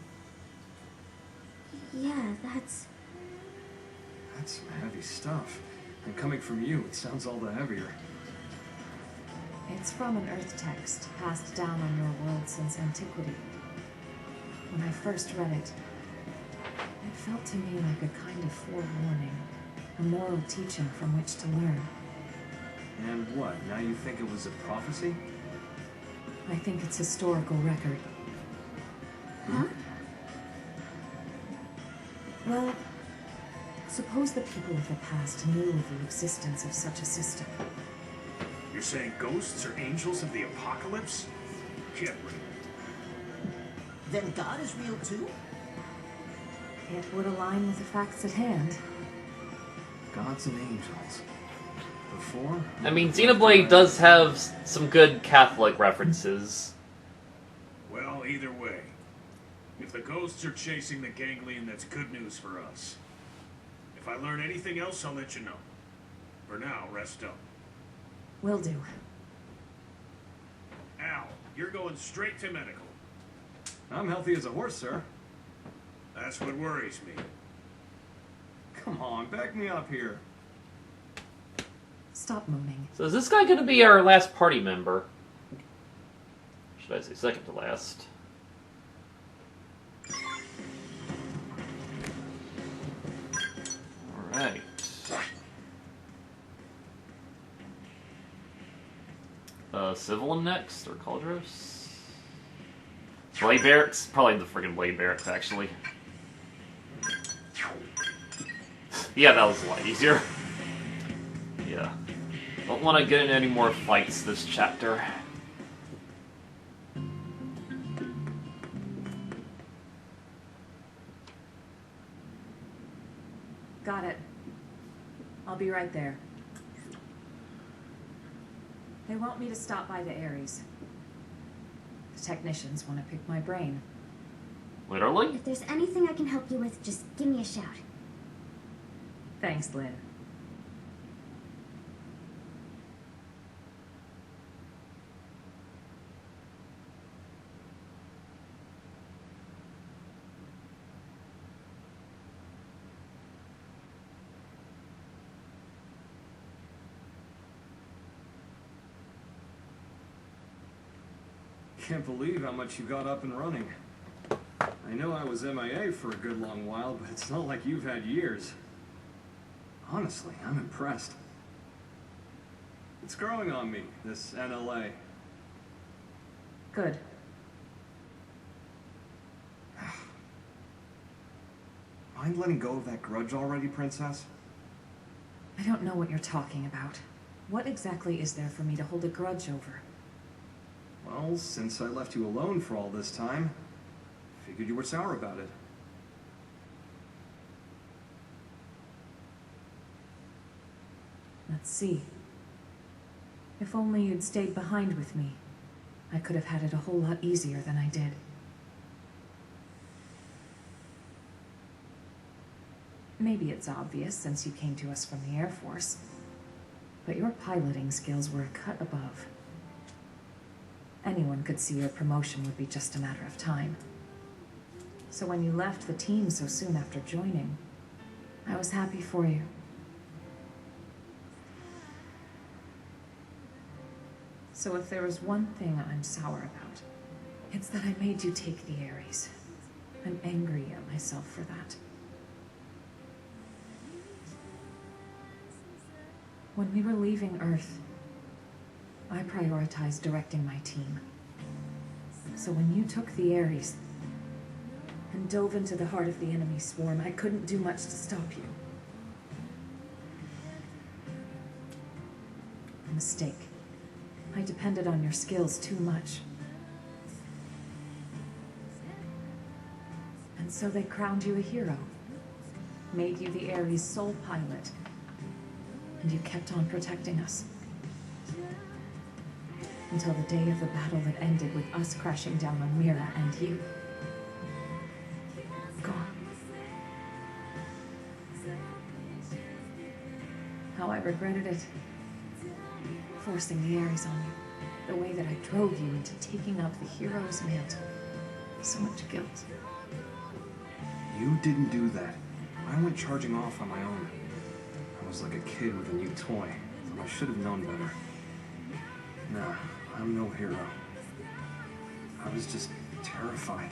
Yeah, that's some heavy stuff. And coming from you, it sounds all the heavier. It's from an Earth text passed down on your world since antiquity. When I first read it, it felt to me like a kind of forewarning, a moral teaching from which to learn. And what, now you think it was a prophecy? I think it's historical record. Huh? Well, suppose the people of the past knew of the existence of such a system. You're saying ghosts are angels of the apocalypse? Get real. Then God is real too? It would align with the facts at hand. Gods and angels. Before? I mean, Xenoblade does have some good Catholic references. Well, either way. If the ghosts are chasing the ganglion, that's good news for us. If I learn anything else, I'll let you know. For now, rest up. Will do. Al, you're going straight to medical. I'm healthy as a horse, sir. That's what worries me. Come on, back me up here. Stop moaning. So is this guy going to be our last party member? Should I say second to last? Alright. Civil next, or Cauldros? Blade Barracks? Probably the friggin' Blade Barracks, actually. Yeah, that was a lot easier. Yeah. Don't want to get into any more fights this chapter. Got it. I'll be right there. They want me to stop by the Ares. The technicians want to pick my brain. Literally? If there's anything I can help you with, just give me a shout. Thanks, Lynn. Can't believe how much you got up and running. I know I was MIA for a good long while, but it's not like you've had years. Honestly, I'm impressed. It's growing on me, this NLA. Good. Mind letting go of that grudge already, Princess? I don't know what you're talking about. What exactly is there for me to hold a grudge over? Well, since I left you alone for all this time, figured you were sour about it. Let's see. If only you'd stayed behind with me, I could have had it a whole lot easier than I did. Maybe it's obvious since you came to us from the Air Force, but your piloting skills were a cut above. Anyone could see your promotion would be just a matter of time. So when you left the team so soon after joining, I was happy for you. So if there was one thing I'm sour about, it's that I made you take the Ares. I'm angry at myself for that. When we were leaving Earth, I prioritized directing my team. So when you took the Ares and dove into the heart of the enemy swarm, I couldn't do much to stop you. A mistake. I depended on your skills too much. And so they crowned you a hero, made you the Ares' sole pilot, and you kept on protecting us. Until the day of the battle that ended with us crashing down on Mira and you gone. How I regretted it. Forcing the Ares on you. The way that I drove you into taking up the hero's mantle. So much guilt. You didn't do that. I went charging off on my own. I was like a kid with a new toy. I should have known better. Nah, I'm no hero. I was just terrified.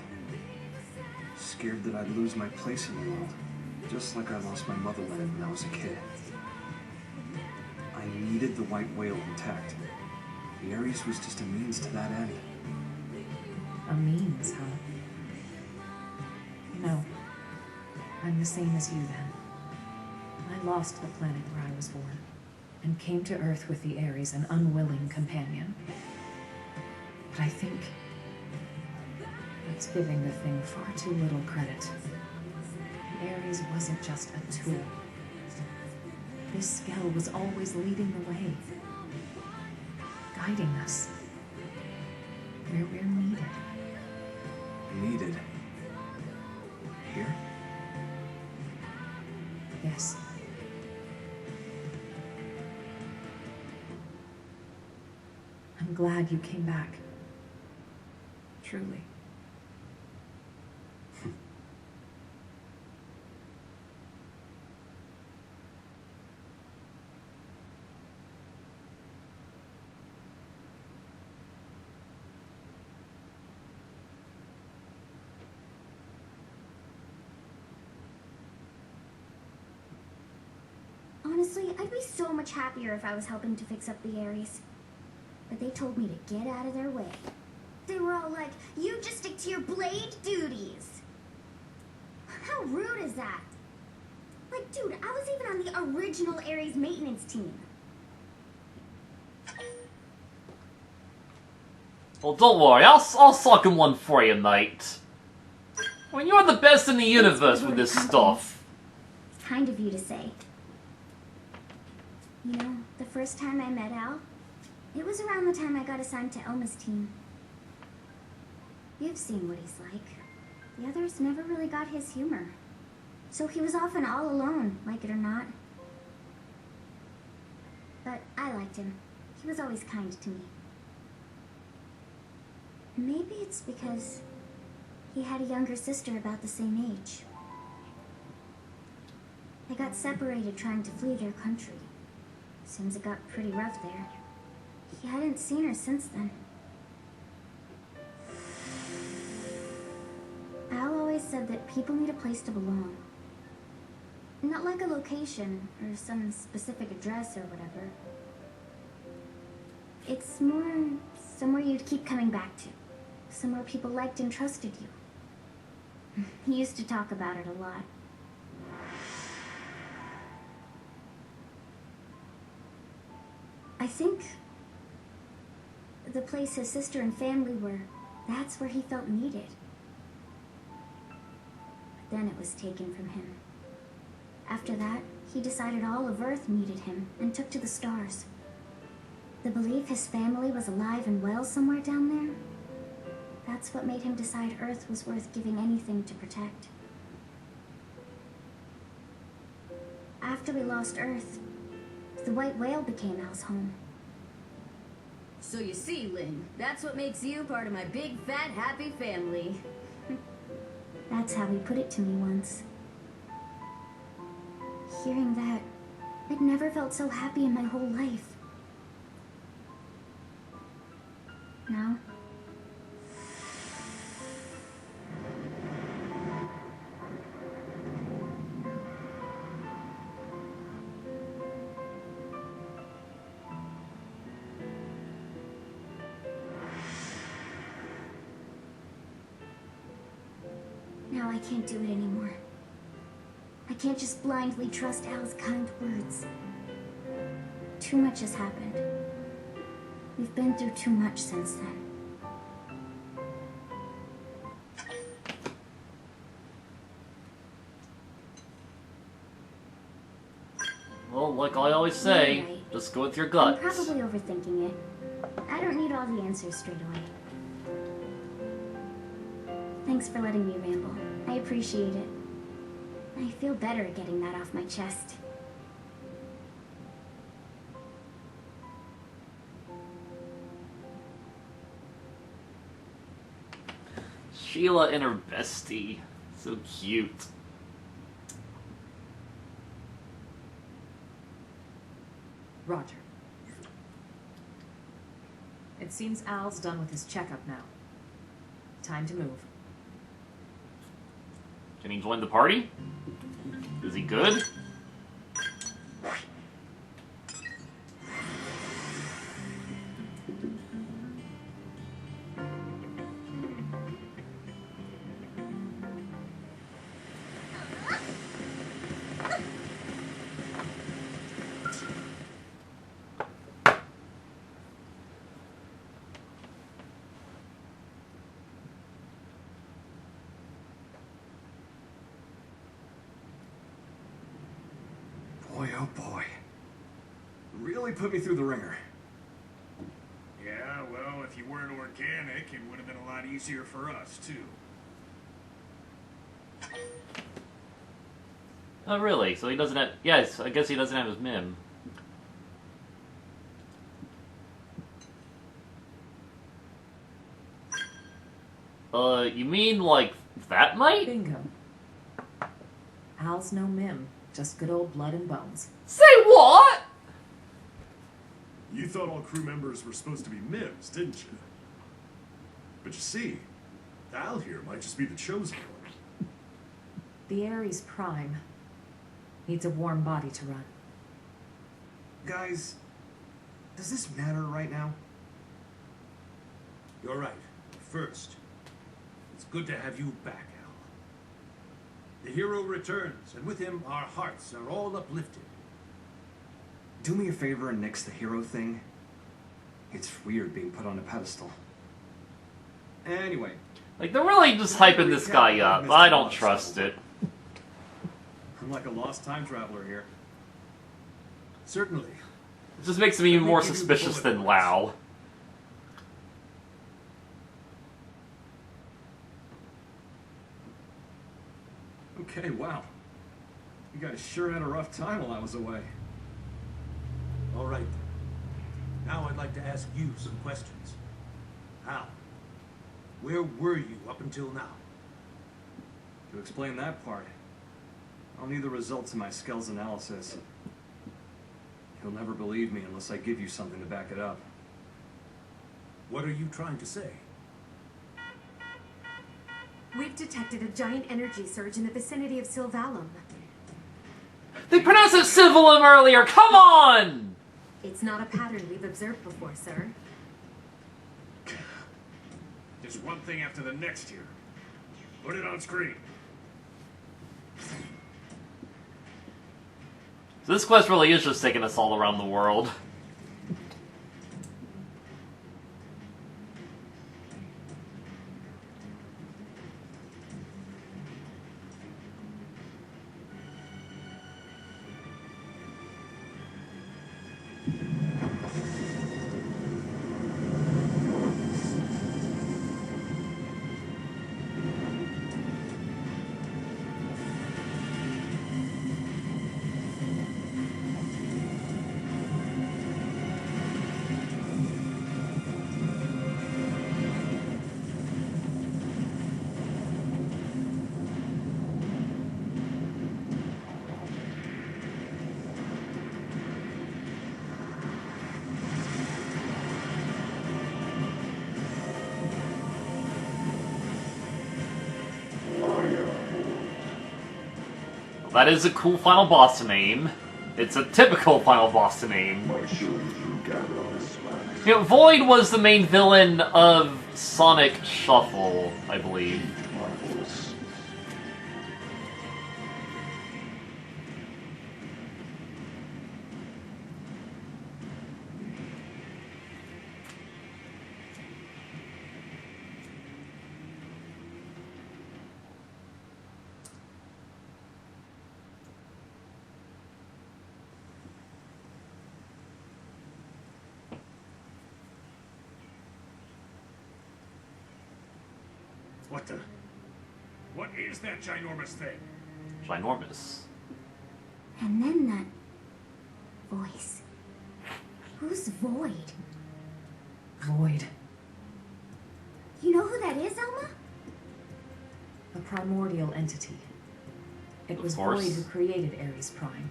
Scared that I'd lose my place in the world. Just like I lost my motherland when I was a kid. I needed the white whale intact. The Ares was just a means to that end. A means, huh? No. I'm the same as you then. I lost the planet where I was born, and came to Earth with the Ares, an unwilling companion. But I think that's giving the thing far too little credit. The Ares wasn't just a tool. This Skell was always leading the way, guiding us where we're needed. Needed? Here? Yes. I'm glad you came back. Truly. Honestly, I'd be so much happier if I was helping to fix up the Ares. But they told me to get out of their way. They were all like, you just stick to your blade duties. How rude is that? Like, dude, I was even on the original Ares maintenance team. Well, don't worry, I'll suck in one for you, mate. I mean, you're the best in the universe with this stuff. Kind of you to say. You know, the first time I met Al, it was around the time I got assigned to Elma's team. You've seen what he's like. The others never really got his humor. So he was often all alone, like it or not. But I liked him. He was always kind to me. Maybe it's because he had a younger sister about the same age. They got separated trying to flee their country. Seems it got pretty rough there. He hadn't seen her since then. Al always said that people need a place to belong. Not like a location or some specific address or whatever. It's more somewhere you'd keep coming back to. Somewhere people liked and trusted you. He used to talk about it a lot. I think the place his sister and family were, that's where he felt needed. But then it was taken from him. After that, he decided all of Earth needed him and took to the stars. The belief his family was alive and well somewhere down there, that's what made him decide Earth was worth giving anything to protect. after we lost Earth, the white whale became Al's home. So you see, Lynn, that's what makes you part of my big, fat, happy family. That's how he put it to me once. Hearing that, I'd never felt so happy in my whole life. Now, I can't do it anymore. I can't just blindly trust Al's kind words. Too much has happened. We've been through too much since then. Well, like I always say, Anyway, just go with your I'm guts. probably overthinking it. I don't need all the answers straight away. Thanks for letting me ramble. I appreciate it. I feel better getting that off my chest. Sheila and her bestie. So cute. Roger. It seems Al's done with his checkup now. Time to move. Can he join the party? Is he good? Boy, oh boy. Really put me through the ringer. Yeah, well, if you weren't organic, it would have been a lot easier for us, too. Oh, really? So he doesn't have... Yes, I guess he doesn't have his mim. You mean, like, that might? Bingo. Al's no mim, just good old blood and bones. Say what? You thought all crew members were supposed to be Mims, didn't you? But you see, Al here might just be the chosen one. The Ares Prime needs a warm body to run. Guys, does this matter right now? You're right. First, it's good to have you back, Al. The hero returns, and with him, our hearts are all uplifted. Do me a favor and nix the hero thing. It's weird being put on a pedestal. Anyway. Like, they're really just hyping this guy up. I don't trust it. I'm like a lost time traveler here. Certainly. It just makes me even more suspicious than WoW. Okay, wow. You guys sure had a rough time while I was away. All right, then. Now I'd like to ask you some questions. Al, where were you up until now? To explain that part, I'll need the results of my skills analysis. You'll never believe me unless I give you something to back it up. What are you trying to say? We've detected a giant energy surge in the vicinity of Sylvalum. They pronounced it Civilum earlier! Come on! It's not a pattern we've observed before, sir. Just one thing after the next here. Put it on screen. So this quest really is just taking us all around the world. That is a cool final boss name. It's a typical final boss name. You know, Void was the main villain of Sonic Shuffle, I believe. What is that ginormous thing? Ginormous. And then that voice. Who's Void? Void. You know who that is, Elma? A primordial entity. It was Void who created Ares Prime.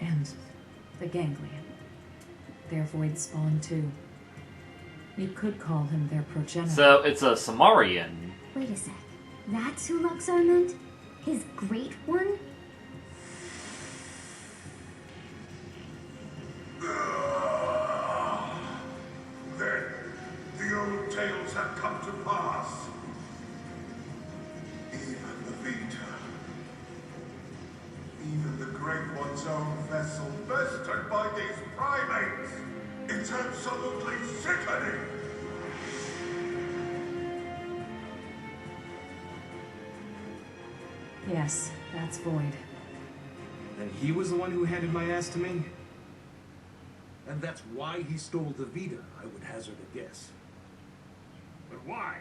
And the Ganglion. Their Void spawn too. You could call him their progenitor. So it's a Samarian. Wait a sec. That's who Luxar meant? His great one? Then the old tales have come to pass. Even the Vita. Even the Great One's own vessel bested by these primates. It's absolutely sickening. Yes, that's Void. Then he was the one who handed my ass to me? And that's why he stole the Vita, I would hazard a guess. But why?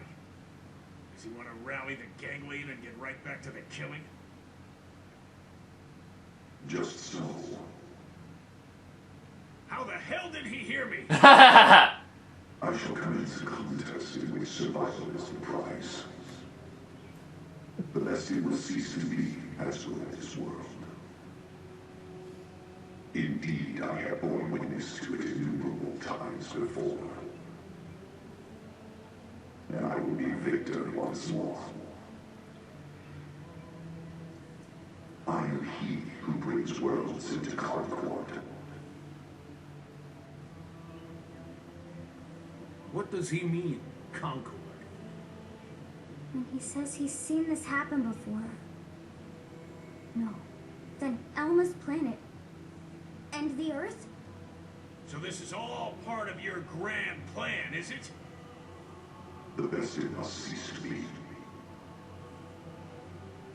Does he want to rally the Ganglion and get right back to the killing? Just so. How the hell did he hear me? I shall commence a contest in which survival is the prize. The Lestie will cease to be, as will this world. Indeed, I have borne witness to it innumerable times before. And I will be victor once more. I am he who brings worlds into concord. What does he mean, concord? And he says he's seen this happen before. No. Then Elma's planet. And the Earth? So this is all part of your grand plan, is it? The best in us cease to be.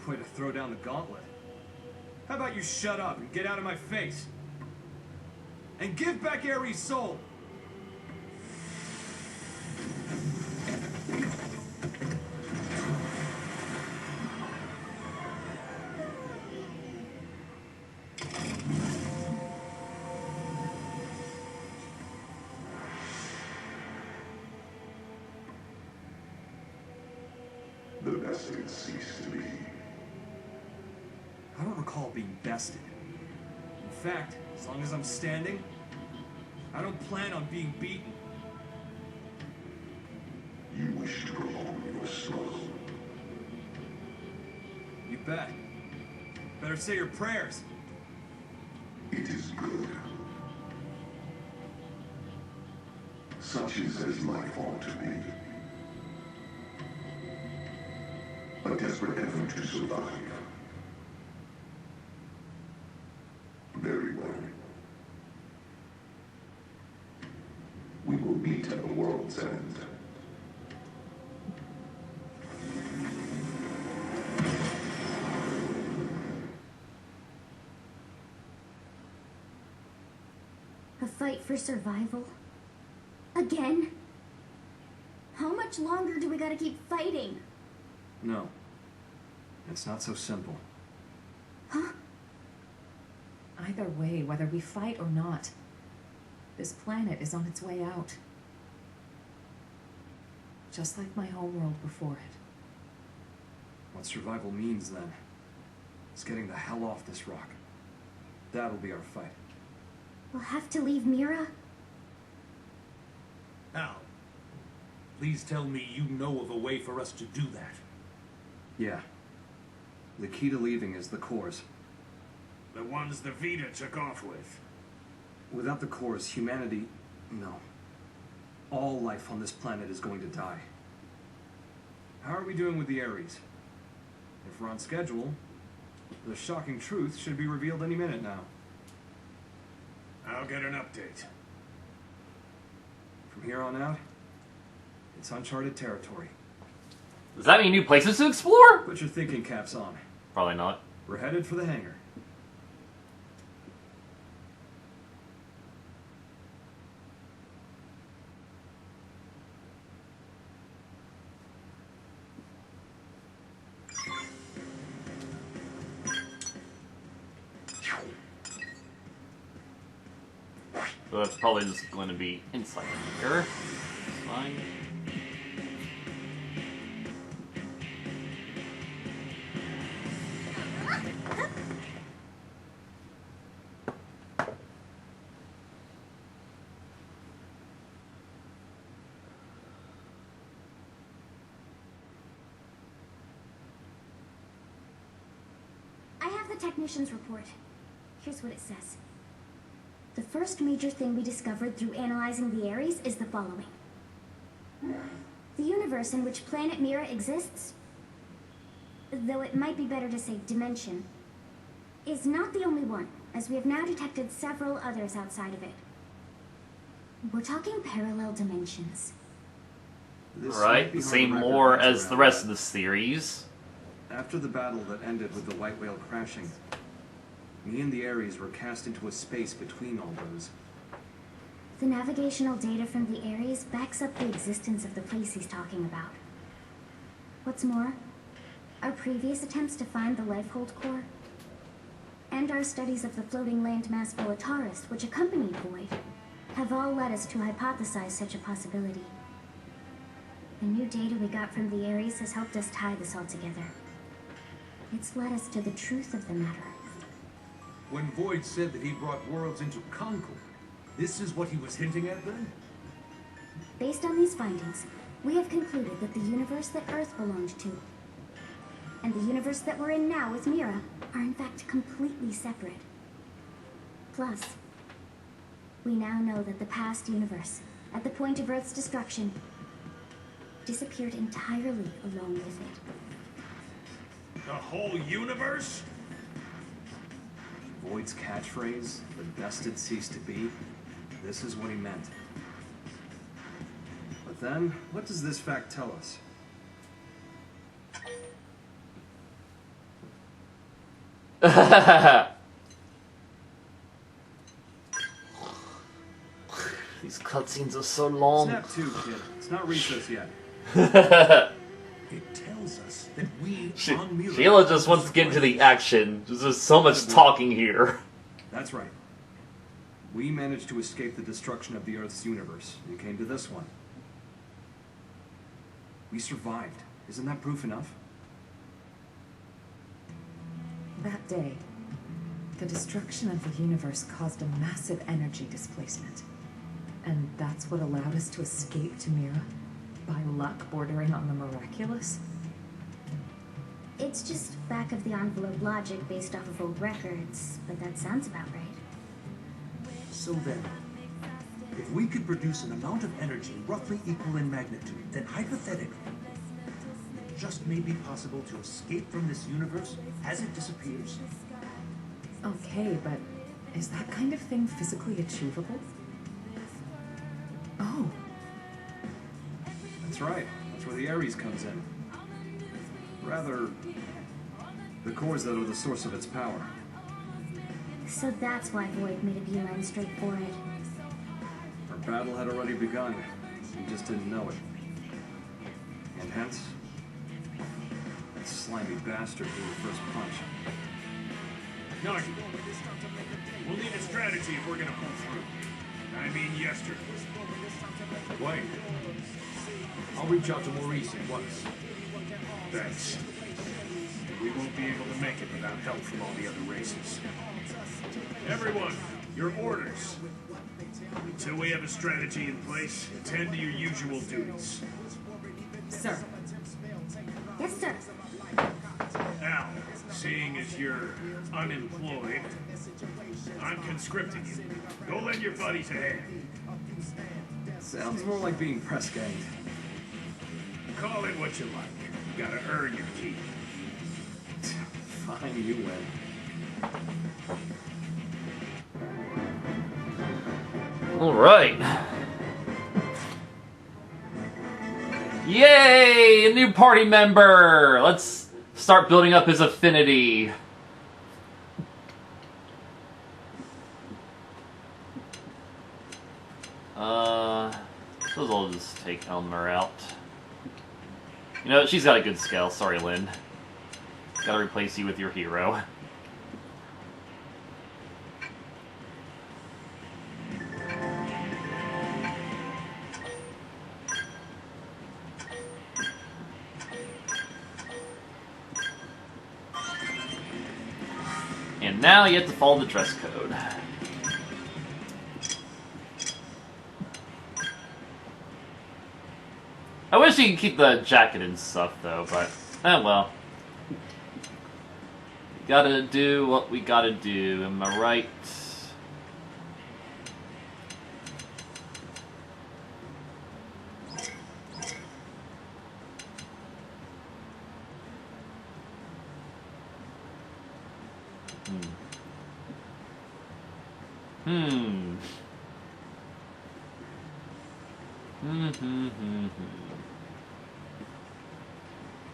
Way to throw down the gauntlet. How about you shut up and get out of my face? And give back Ares' soul! The bested cease to be. I don't recall being bested. In fact, as long as I'm standing, I don't plan on being beaten. You wish to prolong your struggle. You bet. Better say your prayers. It is good. Such is as life ought to be. A desperate effort to survive. Very well. We will meet at the world's end. A fight for survival? Again? How much longer do we gotta keep fighting? No. It's not so simple. Huh? Either way, whether we fight or not, this planet is on its way out. Just like my homeworld before it. What survival means, then, is getting the hell off this rock. That'll be our fight. We'll have to leave Mira? Al, please tell me you know of a way for us to do that. Yeah. The key to leaving is the cores. The ones the Vita took off with. Without the cores, humanity... no. All life on this planet is going to die. How are we doing with the Ares? If we're on schedule, the shocking truth should be revealed any minute now. I'll get an update. From here on out, it's uncharted territory. Does that mean new places to explore? Put your thinking caps on. Probably not. We're headed for the hangar. So that's probably just going to be inside here. It's fine. I have the technician's report. Here's what it says. The first major thing we discovered through analyzing the Ares is the following. The universe in which planet Mira exists, though it might be better to say dimension, is not the only one, as we have now detected several others outside of it. We're talking parallel dimensions. Right, the same lore as the rest of the series. After the battle that ended with the White Whale crashing, me and the Ares were cast into a space between all those. The navigational data from the Ares backs up the existence of the place he's talking about. What's more, our previous attempts to find the Lifehold core, and our studies of the floating landmass Volataris, which accompanied Void, have all led us to hypothesize such a possibility. The new data we got from the Ares has helped us tie this all together. It's led us to the truth of the matter. When Void said that he brought worlds into concord, this is what he was hinting at then? Based on these findings, we have concluded that the universe that Earth belonged to, and the universe that we're in now with Mira, are in fact completely separate. Plus, we now know that the past universe, at the point of Earth's destruction, disappeared entirely along with it. The whole universe? Void's catchphrase, the best did cease to be, this is what he meant. But then, what does this fact tell us? These cutscenes are so long. Snap 2, kid. It's not recess yet. It tells us that we on Mira... Sheila just wants to get into the action. There's just so much talking here. That's right. We managed to escape the destruction of the Earth's universe and came to this one. We survived. Isn't that proof enough? That day, the destruction of the universe caused a massive energy displacement. And that's what allowed us to escape to Mira? By luck bordering on the miraculous? It's just back-of-the-envelope logic based off of old records, but that sounds about right. So then, if we could produce an amount of energy roughly equal in magnitude, then hypothetically, it just may be possible to escape from this universe as it disappears. Okay, but is that kind of thing physically achievable? Oh. That's right. That's where the Ares comes in. Rather, the cores that are the source of its power. So that's why Void made a beeline straight for it. Our battle had already begun. We just didn't know it. And hence, that slimy bastard threw the first punch. No, we'll need a strategy if we're gonna pull through. I mean yesterday. Wait. I'll reach out to Maurice at once. Thanks. We won't be able to make it without help from all the other races. Everyone, your orders. Until we have a strategy in place, attend to your usual duties. Sir. Yes, sir. Al, Seeing as you're unemployed, I'm conscripting you. Go lend your buddies a hand. Sounds more like being press ganged. Call it what you like. You gotta earn your keep. Fine, you win. Alright. Yay! A new party member! Let's start building up his affinity. Suppose I'll just take Elmer out. You know, she's got a good scale. Sorry, Lynn. Gotta replace you with your hero. And now you have to follow the dress code. I wish you could keep the jacket and stuff, though, but, oh well. We gotta do what we gotta do, am I right?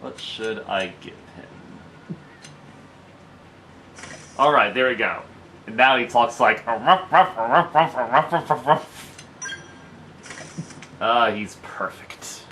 What should I give him? Alright, there we go. And now he talks like... Ah, he's perfect.